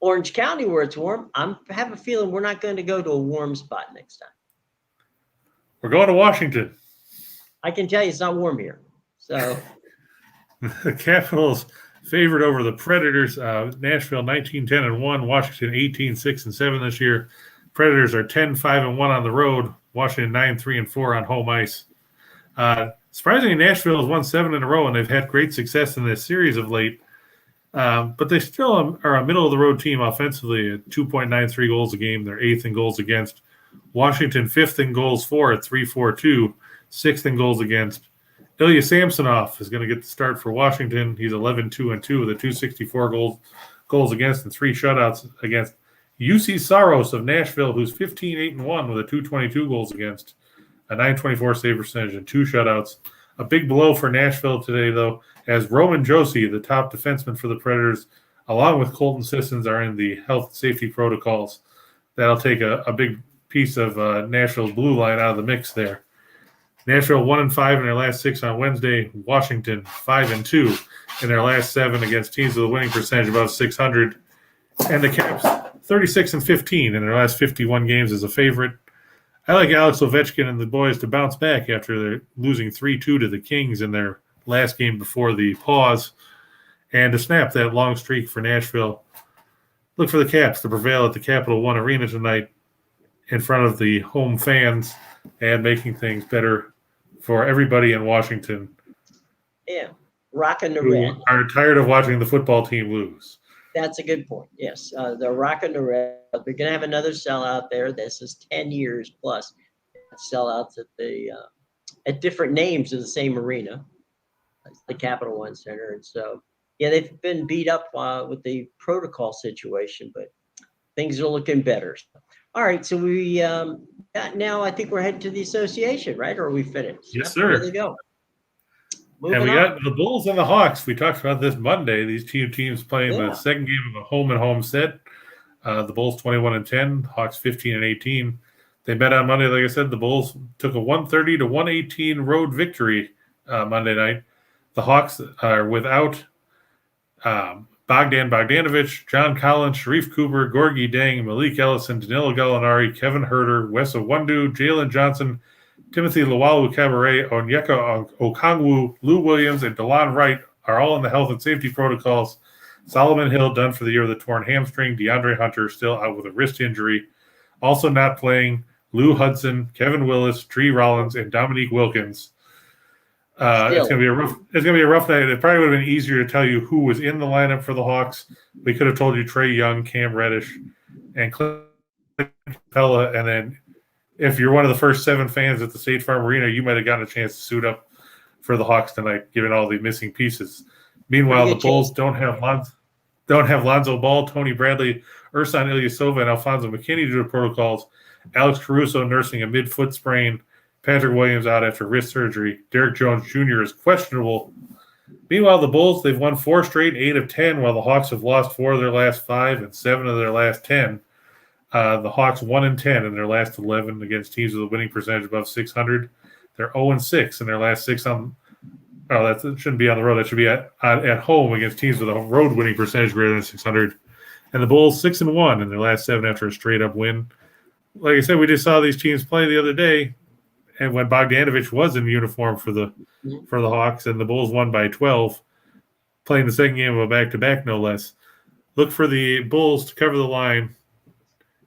Orange County, where it's warm. I have a feeling we're not going to go to a warm spot next time.
We're going to Washington.
I can tell you it's not warm here. So
the Capitals favored over the Predators. Nashville 19-10-1, Washington 18-6-7 this year. Predators are 10-5-1 on the road. Washington 9-3-4 on home ice. Surprisingly, Nashville has won 7 in a row, and they've had great success in this series of late. But they still are a middle-of-the-road team offensively at 2.93 goals a game. They're 8th in goals against. Washington 5th in goals for at 3.42, 6th in goals against. Ilya Samsonov is going to get the start for Washington. He's 11-2-2 with a 264 goals against and 3 shutouts against. UC Saros of Nashville, who's 15-8-1 with a 222 goals against, a 924 save percentage, and 2 shutouts. A big blow for Nashville today, though, as Roman Josi, the top defenseman for the Predators, along with Colton Sissons, are in the health safety protocols. That'll take a big piece of Nashville's blue line out of the mix there. Nashville 1-5 in their last 6 on Wednesday. Washington 5-2 in their last 7 against teams with a winning percentage above .600. And the Caps 36-15 in their last 51 games as a favorite. I like Alex Ovechkin and the boys to bounce back after they're losing 3-2 to the Kings in their last game before the pause, and to snap that long streak for Nashville. Look for the Caps to prevail at the Capital One Arena tonight in front of the home fans and making things better for everybody in Washington.
Yeah, rocking the
who
red.
Are tired of watching the football team lose.
That's a good point. Yes, they're rocking the red. They're going to have another sellout there. This is 10 years plus sellouts at the at different names of the same arena, the Capital One Center. And so, yeah, they've been beat up with the protocol situation, but things are looking better. All right, so we now I think we're heading to the association, right? Or are we finished?
Yes, sir.
There they go.
And we got the Bulls and the Hawks. We talked about this Monday. These two teams playing the second game of a home-and-home set. The Bulls 21-10, Hawks 15-18. They met on Monday. Like I said, the Bulls took a 130-118 road victory Monday night. The Hawks are without Bogdan Bogdanovic, John Collins, Sharif Cooper, Gorgie Deng, Malik Ellison, Danilo Gallinari, Kevin Herter, Wes Iwundu, Jalen Johnson, Timothy Luwawu-Cabaret, Onyeka Okongwu, Lou Williams, and DeLon Wright are all in the health and safety protocols. Solomon Hill done for the year with a torn hamstring. DeAndre Hunter still out with a wrist injury. Also not playing Lou Hudson, Kevin Willis, Tree Rollins, and Dominique Wilkins. It's gonna be a rough night. It probably would have been easier to tell you who was in the lineup for the Hawks. We could have told you Trae Young, Cam Reddish, and Clint Capella, and then if you're one of the first 7 fans at the State Farm Arena, you might have gotten a chance to suit up for the Hawks tonight, given all the missing pieces. Meanwhile, the Bulls don't have Lonzo Ball, Tony Bradley, Ersan Ilyasova, and Alfonso McKinney due to protocols. Alex Caruso nursing a mid-foot sprain. Patrick Williams out after wrist surgery. Derek Jones Jr. is questionable. Meanwhile, the Bulls, they've won 4 straight, 8 of 10, while the Hawks have lost 4 of their last 5 and 7 of their last 10. The Hawks 1-10 in their last 11 against teams with a winning percentage above .600. They're 0-6 in their last 6 on. Oh, that shouldn't be on the road. That should be at home against teams with a road winning percentage greater than .600. And the Bulls 6-1 in their last 7 after a straight-up win. Like I said, we just saw these teams play the other day, and when Bogdanovich was in uniform for the Hawks, and the Bulls won by 12, playing the second game of a back-to-back, no less. Look for the Bulls to cover the line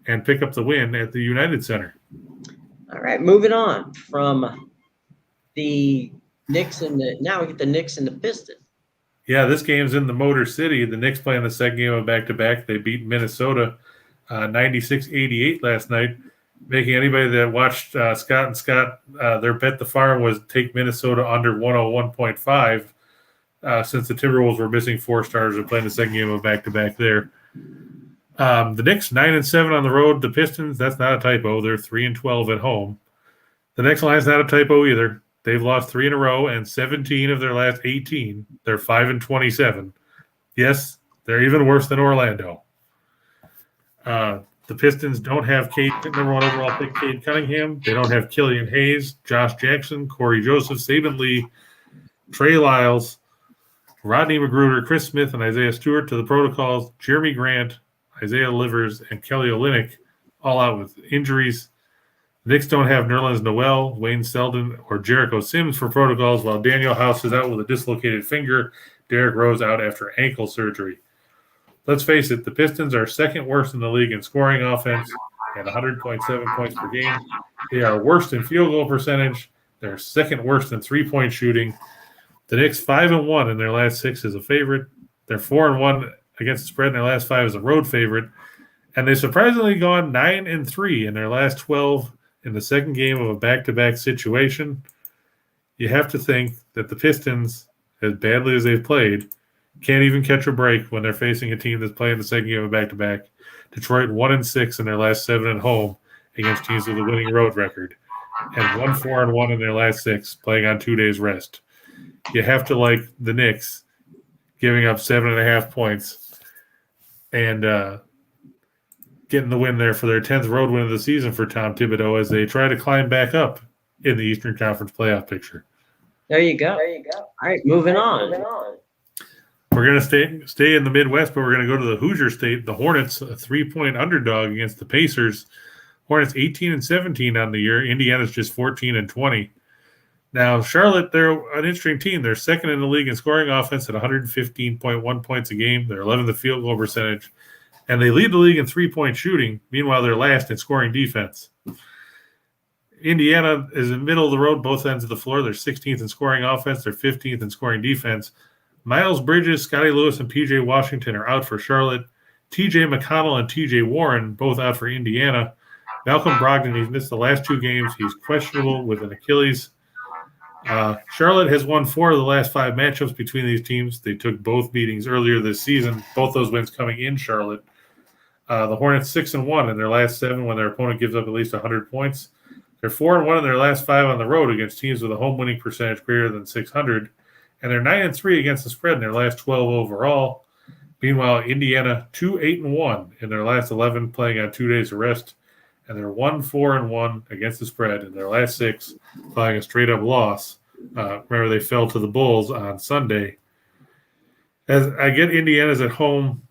and pick up the win at the United Center.
All right, moving on from the Knicks now we get the Knicks and the Piston.
Yeah, this game's in the Motor City. The Knicks playing the second game of back-to-back. They beat Minnesota 96-88 last night, making anybody that watched Scott and Scott, their bet the farm was take Minnesota under 101.5 since the Timberwolves were missing 4 starters and playing the second game of back-to-back there. The Knicks 9-7 on the road. The Pistons, that's not a typo. They're 3-12 at home. The next line's not a typo either. They've lost 3 in a row, and 17 of their last 18. They're 5-27. Yes, they're even worse than Orlando. The Pistons don't have number 1 overall pick Cade Cunningham. They don't have Killian Hayes, Josh Jackson, Corey Joseph, Saban Lee, Trey Lyles, Rodney Magruder, Chris Smith, and Isaiah Stewart to the protocols. Jeremy Grant, Isaiah Livers, and Kelly Olynyk all out with injuries. The Knicks don't have Nerlens Noel, Wayne Selden, or Jericho Sims for protocols, while Daniel House is out with a dislocated finger. Derrick Rose out after ankle surgery. Let's face it, the Pistons are second worst in the league in scoring offense at 100.7 points per game. They are worst in field goal percentage. They're second worst in three-point shooting. The Knicks 5-1 in their last 6 as a favorite. They're 4-1 against the spread in their last 5 as a road favorite. And they've surprisingly gone 9-3 in their last 12 in the second game of a back-to-back situation. You have to think that the Pistons, as badly as they've played, can't even catch a break when they're facing a team that's playing the second game of a back-to-back. Detroit 1-6 in their last 7 at home against teams with a winning road record, and 1-4-1 in their last 6, playing on 2 days rest. You have to like the Knicks giving up 7.5 points and getting the win there for their 10th road win of the season for Tom Thibodeau as they try to climb back up in the Eastern Conference playoff picture.
There you go. All right, moving on.
We're going to stay in the Midwest, but we're going to go to the Hoosier State. The Hornets, a 3-point underdog against the Pacers. Hornets 18-17 on the year. Indiana's just 14-20. Now, Charlotte, they're an interesting team. They're second in the league in scoring offense at 115.1 points a game. They're 11th in field goal percentage. And they lead the league in three-point shooting. Meanwhile, they're last in scoring defense. Indiana is in the middle of the road, both ends of the floor. They're 16th in scoring offense. They're 15th in scoring defense. Miles Bridges, Scotty Lewis, and P.J. Washington are out for Charlotte. T.J. McConnell and T.J. Warren both out for Indiana. Malcolm Brogdon, he's missed the last 2 games. He's questionable with an Achilles. Charlotte has won 4 of the last 5 matchups between these teams. They took both meetings earlier this season, both those wins coming in Charlotte. The Hornets 6-1 in their last 7 when their opponent gives up at least 100 points. They're 4-1 in their last 5 on the road against teams with a home winning percentage greater than 600. And they're 9-3 against the spread in their last 12 overall. Meanwhile, Indiana 2-8-1 in their last 11 playing on 2 days of rest. And they're 1-4-1 against the spread in their last 6, playing a straight-up loss. Remember, they fell to the Bulls on Sunday. As I get Indiana's at home,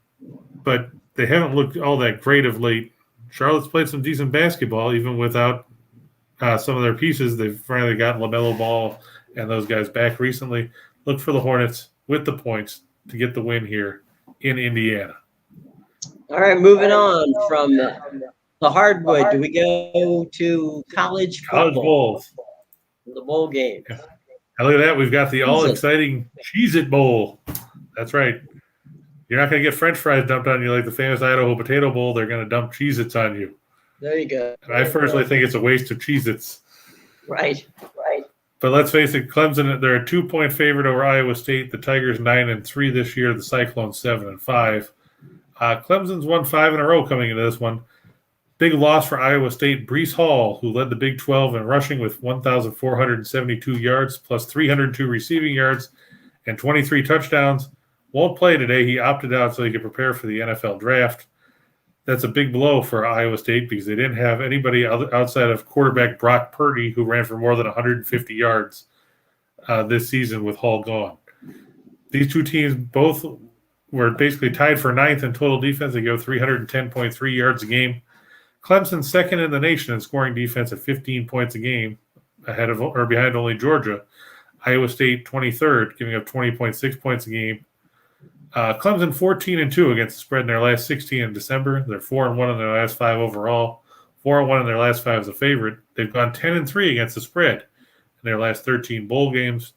but they haven't looked all that great of late. Charlotte's played some decent basketball, even without some of their pieces. They've finally gotten LaMelo Ball and those guys back recently. Look for the Hornets with the points to get the win here in Indiana.
All right, moving on from the hardwood. Do we go to college football?
College bowls.
The bowl game.
Yeah. And look at that. We've got the all-exciting Cheez-It Bowl. That's right. You're not going to get French fries dumped on you like the famous Idaho Potato Bowl. They're going to dump Cheez-Its on you.
There you go.
And I personally think it's a waste of Cheez-Its.
Right.
But let's face it, Clemson, they're a 2-point favorite over Iowa State. The Tigers 9-3 this year. The Cyclones 7-5. Clemson's won 5 in a row coming into this one. Big loss for Iowa State. Breece Hall, who led the Big 12 in rushing with 1,472 yards plus 302 receiving yards and 23 touchdowns, won't play today. He opted out so he could prepare for the NFL draft. That's a big blow for Iowa State because they didn't have anybody outside of quarterback Brock Purdy who ran for more than 150 yards this season with Hall gone. These two teams both were basically tied for ninth in total defense. They go 310.3 yards a game. Clemson second in the nation in scoring defense at 15 points a game, behind only Georgia. Iowa State 23rd, giving up 20.6 points a game. Clemson 14-2 against the spread in their last 16 in December. They're 4-1 in their last 5 overall. 4-1 in their last 5 as a favorite. They've gone 10-3 against the spread in their last 13 bowl games.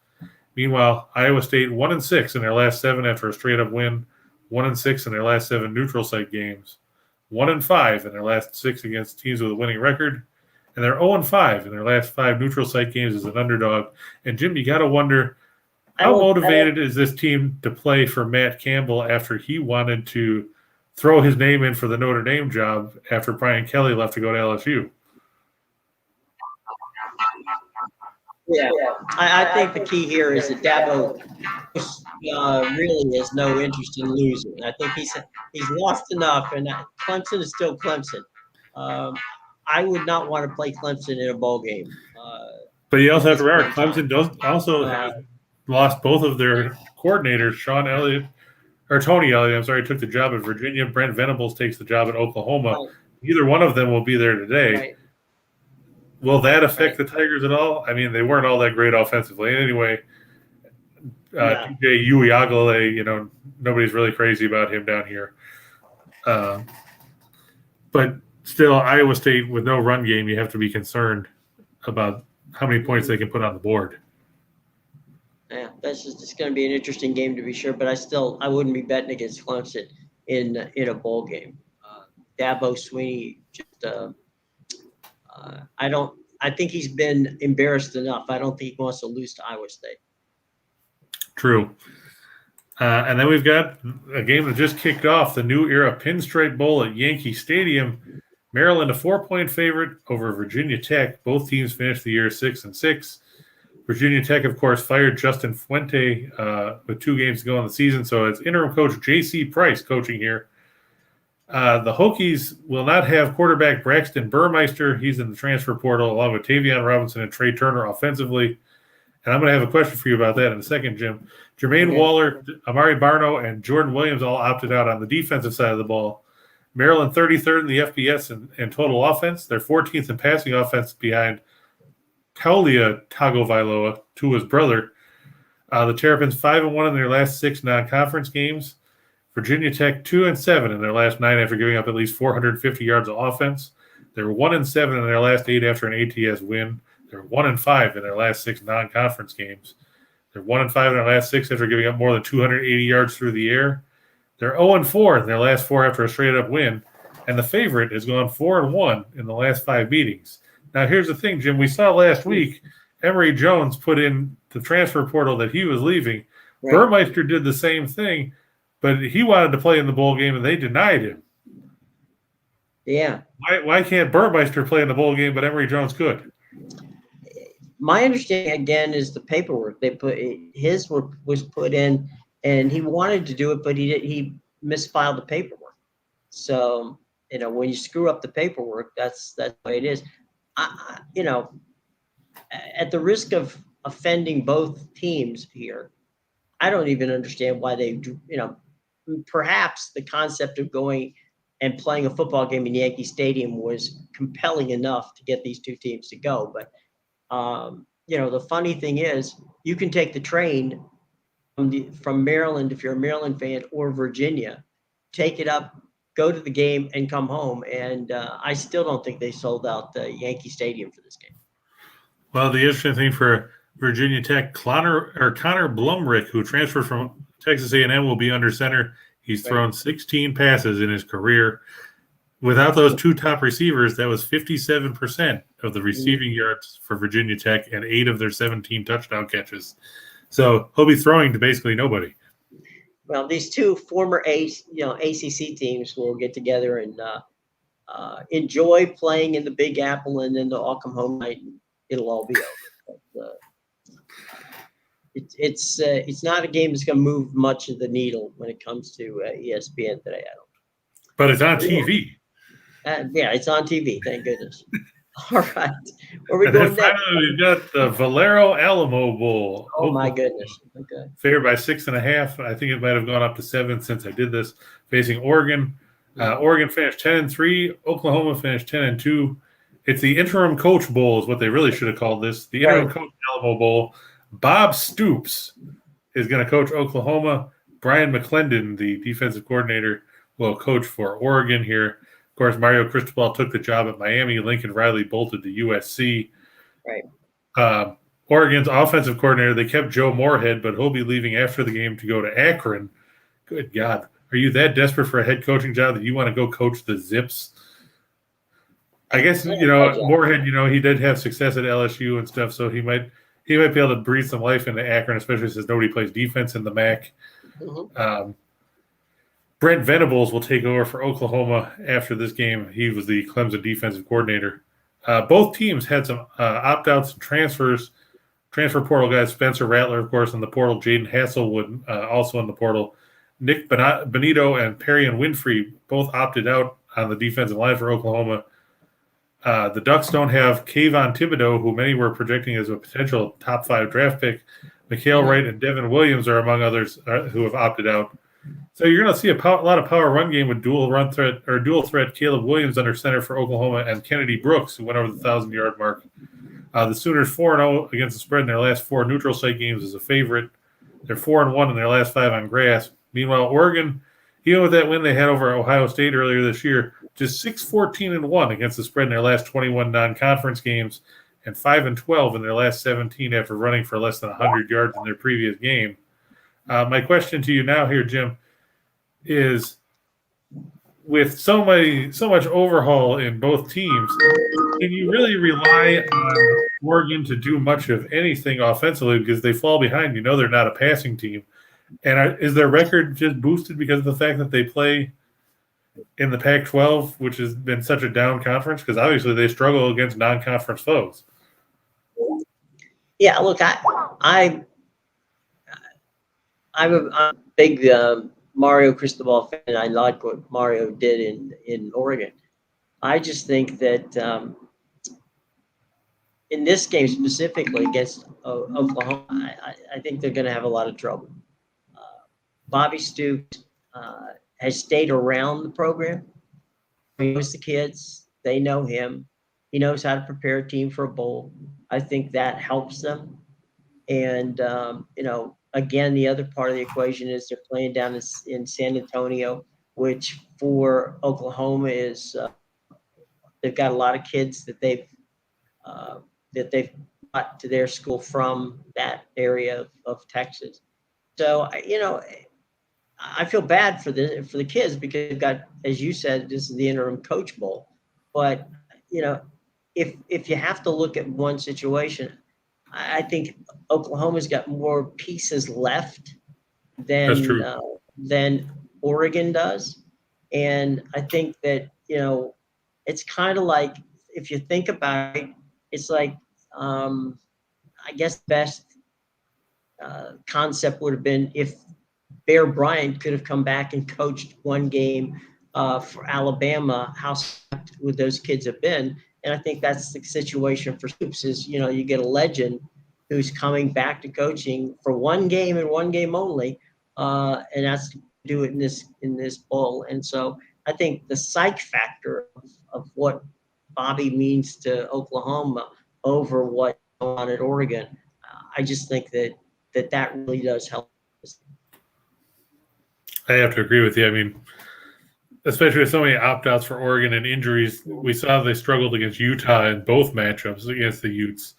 Meanwhile, Iowa State 1-6 in their last 7 after a straight-up win. 1-6 in their last 7 neutral site games. 1-5 in their last 6 against teams with a winning record. And they're 0-5 in their last 5 neutral site games as an underdog. And Jim, you got to wonder, how motivated is this team to play for Matt Campbell after he wanted to throw his name in for the Notre Dame job after Brian Kelly left to go to LSU?
Yeah, I think the key here is that Dabo really has no interest in losing. I think he's lost enough, and Clemson is still Clemson. I would not want to play Clemson in a bowl game.
But you also have to remember, Clemson has lost both of their coordinators, Tony Elliott, took the job at Virginia. Brent Venables takes the job at Oklahoma. Right. Neither one of them will be there today. Right. Will that affect the Tigers at all? I mean, they weren't all that great offensively. Anyway, TJ Uiagalelei, nobody's really crazy about him down here. But still, Iowa State with no run game, you have to be concerned about how many points they can put on the board.
Yeah, it's going to be an interesting game to be sure, but I wouldn't be betting against Clemson in a bowl game. Dabo Swinney, I think he's been embarrassed enough. I don't think he wants to lose to Iowa State.
True. And then we've got a game that just kicked off, the new era Pinstripe Bowl at Yankee Stadium. Maryland, a 4-point favorite over Virginia Tech. Both teams finished the year 6-6. Virginia Tech, of course, fired Justin Fuente with 2 games to go in the season. So it's interim coach J.C. Price coaching here. The Hokies will not have quarterback Braxton Burmeister. He's in the transfer portal along with Tavion Robinson and Trey Turner offensively. And I'm going to have a question for you about that in a second, Jim. Jermaine Waller, Amari Barno, and Jordan Williams all opted out on the defensive side of the ball. Maryland 33rd in the FBS in total offense. They're 14th in passing offense behind Kaulia Tagovailoa, Tua's brother. The Terrapins 5-1 in their last 6 non-conference games. Virginia Tech 2-7 in their last 9 after giving up at least 450 yards of offense. They were 1-7 in their last 8 after an ATS win. They're 1-5 in their last 6 non-conference games. They're 1-5 in their last 6 after giving up more than 280 yards through the air. They're 0-4 in their last 4 after a straight-up win. And the favorite has gone 4-1 in the last 5 meetings. Now, here's the thing, Jim. We saw last week Emory Jones put in the transfer portal that he was leaving. Right. Burmeister did the same thing, but he wanted to play in the bowl game, and they denied him.
Yeah.
Why can't Burmeister play in the bowl game, but Emory Jones could?
My understanding, again, is the paperwork. Was put in, and he wanted to do it, but he misfiled the paperwork. So, when you screw up the paperwork, that's the way it is. At the risk of offending both teams here, I don't even understand why they, perhaps the concept of going and playing a football game in Yankee Stadium was compelling enough to get these 2 teams to go. But, the funny thing is you can take the train from Maryland, if you're a Maryland fan, or Virginia, take it up, go to the game, and come home. And I still don't think they sold out the Yankee Stadium for this game.
Well, the interesting thing for Virginia Tech, Connor Blumrick, who transferred from Texas A&M, will be under center. He's thrown 16 passes in his career. Without those 2 top receivers, that was 57% of the receiving yards for Virginia Tech and 8 of their 17 touchdown catches. So he'll be throwing to basically nobody.
Well, these 2 former ACC teams will get together and enjoy playing in the Big Apple, and then they'll all come home night and it'll all be over. But, it's not a game that's going to move much of the needle when it comes to ESPN today. I don't.
But it's on TV.
Yeah, it's on TV. Thank goodness. All right. Where are we
And then
going next?
finally, we've got the Valero Alamo Bowl.
Oh, my
Oklahoma
goodness. Okay.
favored by 6.5. I think it might have gone up to 7 since I did this. Facing Oregon. Oregon finished 10-3. Oklahoma finished 10-2. It's the interim coach bowl is what they really should have called this. The interim coach Alamo Bowl. Bob Stoops is going to coach Oklahoma. Brian McClendon, the defensive coordinator, will coach for Oregon here. Of course, Mario Cristobal took the job at Miami. Lincoln Riley bolted to USC.
Right.
Oregon's offensive coordinator, they kept Joe Moorhead, but he'll be leaving after the game to go to Akron. Good God. Are you that desperate for a head coaching job that you want to go coach the Zips? I guess, Moorhead, he did have success at LSU and stuff, so he might be able to breathe some life into Akron, especially since nobody plays defense in the MAC.
Mm-hmm.
Brent Venables will take over for Oklahoma after this game. He was the Clemson defensive coordinator. Both teams had some opt-outs and transfers. Transfer portal guys, Spencer Rattler, of course, in the portal. Jaden Hasselwood, also in the portal. Nick Benito and Perrion Winfrey both opted out on the defensive line for Oklahoma. The Ducks don't have Kayvon Thibodeau, who many were projecting as a potential top 5 draft pick. Mikhail Wright and Devin Williams are among others who have opted out. So you're going to see a lot of power run game with dual threat Caleb Williams under center for Oklahoma and Kennedy Brooks, who went over the 1,000-yard mark. The Sooners 4-0 against the spread in their last 4 neutral site games as a favorite. They're 4-1 in their last 5 on grass. Meanwhile, Oregon, even with that win they had over Ohio State earlier this year, just 6-14-1 against the spread in their last 21 non-conference games and 5-12 in their last 17 after running for less than 100 yards in their previous game. My question to you now here, Jim, is with so much overhaul in both teams, can you really rely on Oregon to do much of anything offensively because they fall behind? They're not a passing team. And is their record just boosted because of the fact that they play in the Pac-12, which has been such a down conference? Because obviously they struggle against non-conference foes.
Yeah, look, I'm a big Mario Cristobal fan. I like what Mario did in Oregon. I just think that in this game specifically against Oklahoma, I think they're going to have a lot of trouble. Bobby Stoops has stayed around the program. He knows the kids. They know him. He knows how to prepare a team for a bowl. I think that helps them. And, again, the other part of the equation is they're playing down in San Antonio, which for Oklahoma is they've got a lot of kids that they've brought to their school from that area of Texas. So, I feel bad for the kids because they've got, as you said, this is the interim coach bowl. But, if you have to look at one situation, I think Oklahoma's got more pieces left than Oregon does. And I think that, it's kind of like, if you think about it, it's like, I guess the best concept would have been if Bear Bryant could have come back and coached one game for Alabama, how would those kids have been? And I think that's the situation for Stoops is, you get a legend who's coming back to coaching for one game and one game only, and that's to do it in this bowl. And so I think the psych factor of what Bobby means to Oklahoma over what on at Oregon, I just think that really does help.
I have to agree with you. I mean, especially with so many opt-outs for Oregon and injuries, we saw they struggled against Utah in both matchups against the Utes,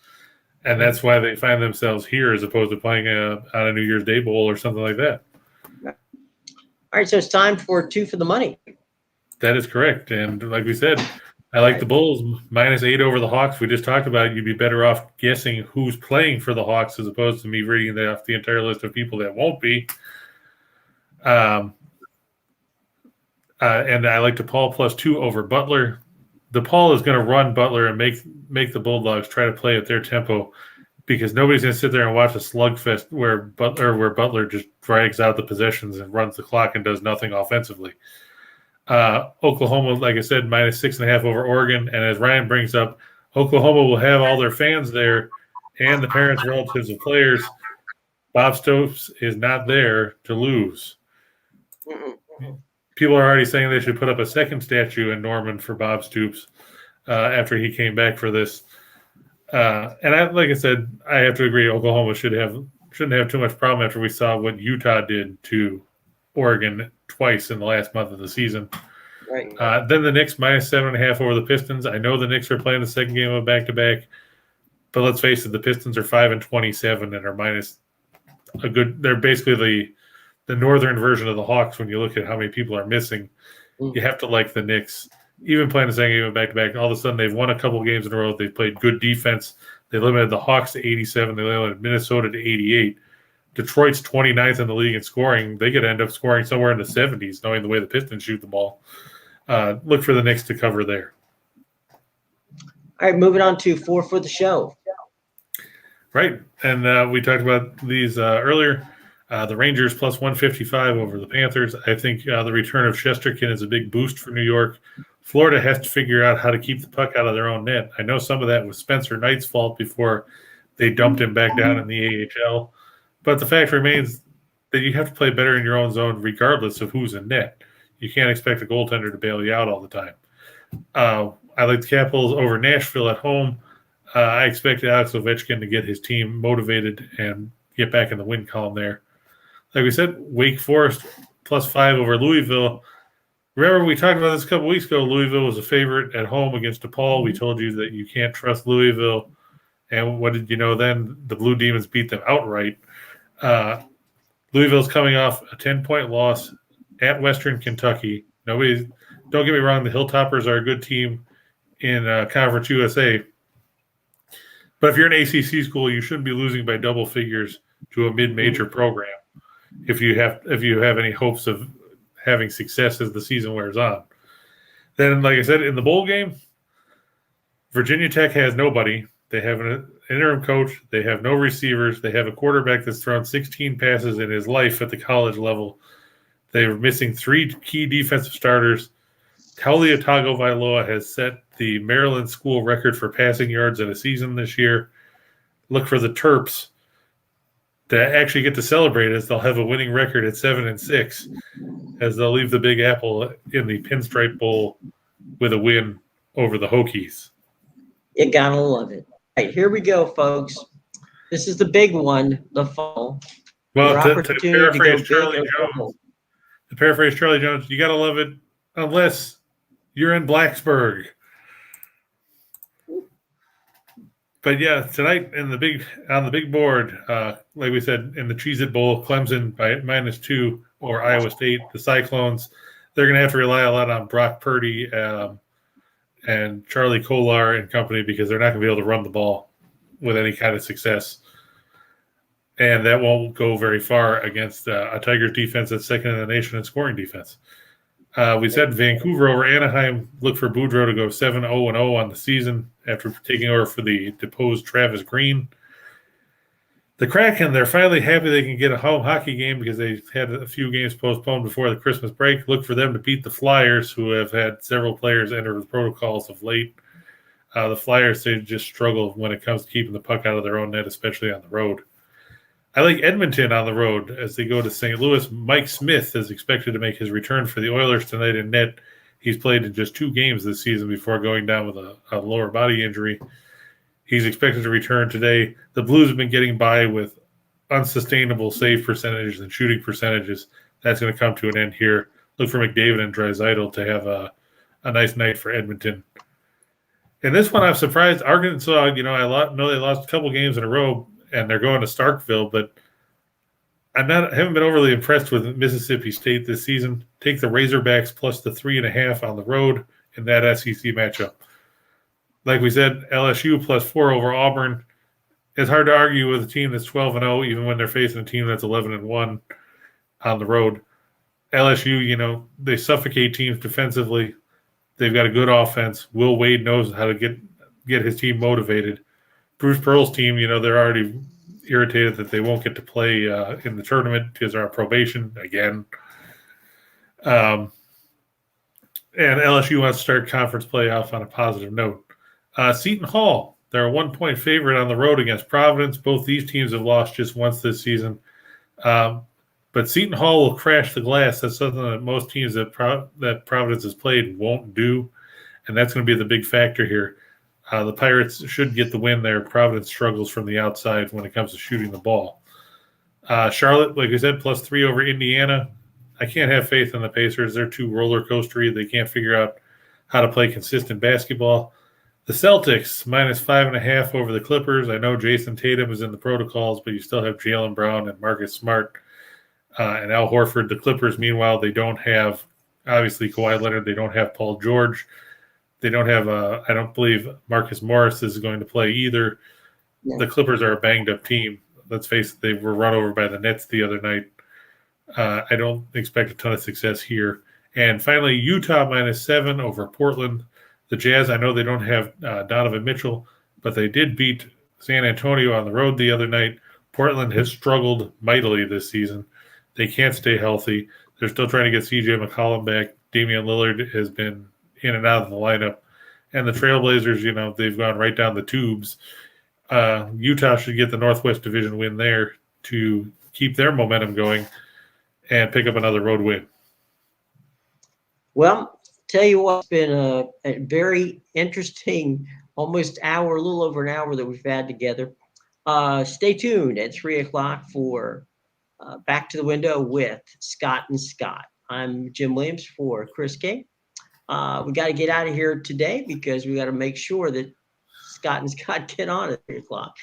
and that's why they find themselves here as opposed to playing on a New Year's Day bowl or something like that.
All right, so it's time for 2 for the money.
That is correct, and like we said, I like the Bulls -8 over the Hawks. We just talked about it. You'd be better off guessing who's playing for the Hawks as opposed to me reading off the entire list of people that won't be. And I like DePaul +2 over Butler. DePaul is going to run Butler and make the Bulldogs try to play at their tempo because nobody's going to sit there and watch a slugfest where Butler just drags out the possessions and runs the clock and does nothing offensively. Oklahoma, like I said, -6.5 over Oregon. And as Ryan brings up, Oklahoma will have all their fans there and the parents, relatives of players. Bob Stoops is not there to lose. People are already saying they should put up a second statue in Norman for Bob Stoops after he came back for this. And like I said, I have to agree. Oklahoma shouldn't have too much problem after we saw what Utah did to Oregon twice in the last month of the season.
Right.
Then the Knicks minus 7.5 over the Pistons. I know the Knicks are playing the second game of back-to-back, but let's face it, the Pistons are 5-27 and are minus a good. They're basically the northern version of the Hawks when you look at how many people are missing. You have to like the Knicks. Even playing the second game of back-to-back, all of a sudden they've won a couple of games in a row. They've played good defense. They limited the Hawks to 87. They limited Minnesota to 88. Detroit's 29th in the league in scoring. They could end up scoring somewhere in the 70s, knowing the way the Pistons shoot the ball. Look for the Knicks to cover there.
All right, moving on to 4 for the show.
Right, and we talked about these earlier. The Rangers plus 155 over the Panthers. I think the return of Shesterkin is a big boost for New York. Florida has to figure out how to keep the puck out of their own net. I know some of that was Spencer Knight's fault before they dumped him back down in the AHL. But the fact remains that you have to play better in your own zone regardless of who's in net. You can't expect a goaltender to bail you out all the time. I like the Capitals over Nashville at home. I expect Alex Ovechkin to get his team motivated and get back in the win column there. Like we said, Wake Forest plus 5 over Louisville. Remember, we talked about this a couple weeks ago. Louisville was a favorite at home against DePaul. We told you that you can't trust Louisville. And what did you know then? The Blue Demons beat them outright. Louisville's coming off a 10-point loss at Western Kentucky. Don't get me wrong, the Hilltoppers are a good team in Conference USA. But if you're an ACC school, you shouldn't be losing by double figures to a mid-major program if you have any hopes of having success as the season wears on. Then, like I said, in the bowl game, Virginia Tech has nobody. They have an interim coach. They have no receivers. They have a quarterback that's thrown 16 passes in his life at the college level. They're missing 3 key defensive starters. Taulia Tagovailoa has set the Maryland school record for passing yards in a season this year. Look for the Terps to actually get to celebrate as they'll have a winning record at 7-6 as they'll leave the Big Apple in the Pinstripe Bowl with a win over the Hokies.
You gotta love it. All right, here we go, folks. This is the big one, the fall.
Well, to paraphrase Charlie Jones, you gotta love it unless you're in Blacksburg. But yeah, tonight on the big board, like we said, in the Cheez-It Bowl, Clemson by -2 or Iowa State, the Cyclones, they're going to have to rely a lot on Brock Purdy and Charlie Kolar and company because they're not going to be able to run the ball with any kind of success. And that won't go very far against a Tigers defense that's second in the nation in scoring defense. We said Vancouver over Anaheim. Look for Boudreaux to go 7-0-0 on the season after taking over for the deposed Travis Green. The Kraken, they're finally happy they can get a home hockey game because they had a few games postponed before the Christmas break. Look for them to beat the Flyers, who have had several players enter the protocols of late. The Flyers, they just struggle when it comes to keeping the puck out of their own net, especially on the road. I like Edmonton on the road as they go to St. Louis. Mike Smith is expected to make his return for the Oilers tonight in net. He's played in just 2 games this season before going down with a lower body injury. He's expected to return today. The Blues have been getting by with unsustainable save percentages and shooting percentages. That's going to come to an end here. Look for McDavid and Draisaitl to have a nice night for Edmonton. In this one, I'm surprised. Arkansas, I know they lost a couple games in a row, and they're going to Starkville, but I haven't been overly impressed with Mississippi State this season. Take the Razorbacks plus the 3.5 on the road in that SEC matchup. Like we said, LSU plus 4 over Auburn. It's hard to argue with a team that's 12-0, even when they're facing a team that's 11-1 on the road. LSU, they suffocate teams defensively. They've got a good offense. Will Wade knows how to get his team motivated. Bruce Pearl's team, they're already irritated that they won't get to play in the tournament because they're on probation again. And LSU wants to start conference playoff on a positive note. Seton Hall, they're a 1-point favorite on the road against Providence. Both these teams have lost just once this season. But Seton Hall will crash the glass. That's something that most teams that Providence has played won't do, and that's going to be the big factor here. The Pirates should get the win there. Providence struggles from the outside when it comes to shooting the ball. Charlotte, like I said, +3 over Indiana. I can't have faith in the Pacers. They're too roller coastery. They can't figure out how to play consistent basketball. The Celtics, -5.5 over the Clippers. I know Jason Tatum is in the protocols, but you still have Jaylen Brown and Marcus Smart and Al Horford. The Clippers, meanwhile, they don't have, obviously, Kawhi Leonard. They don't have Paul George. They don't have, I don't believe Marcus Morris is going to play either. Yeah. The Clippers are a banged-up team. Let's face it, they were run over by the Nets the other night. I don't expect a ton of success here. And finally, Utah -7 over Portland. The Jazz, I know they don't have Donovan Mitchell, but they did beat San Antonio on the road the other night. Portland has struggled mightily this season. They can't stay healthy. They're still trying to get C.J. McCollum back. Damian Lillard has been in and out of the lineup. And the Trailblazers, they've gone right down the tubes. Utah should get the Northwest Division win there to keep their momentum going and pick up another road win.
Well, tell you what, it's been a very interesting almost hour, a little over an hour that we've had together. Stay tuned at 3 o'clock for Back to the Window with Scott and Scott. I'm Jim Williams for Chris King. We got to get out of here today because we got to make sure that Scott and Scott get on at 3 o'clock.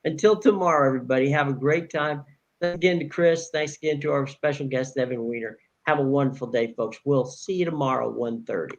Until tomorrow, everybody, have a great time. Thanks again to Chris. Thanks again to our special guest, Evan Wiener. Have a wonderful day, folks. We'll see you tomorrow, 1:30.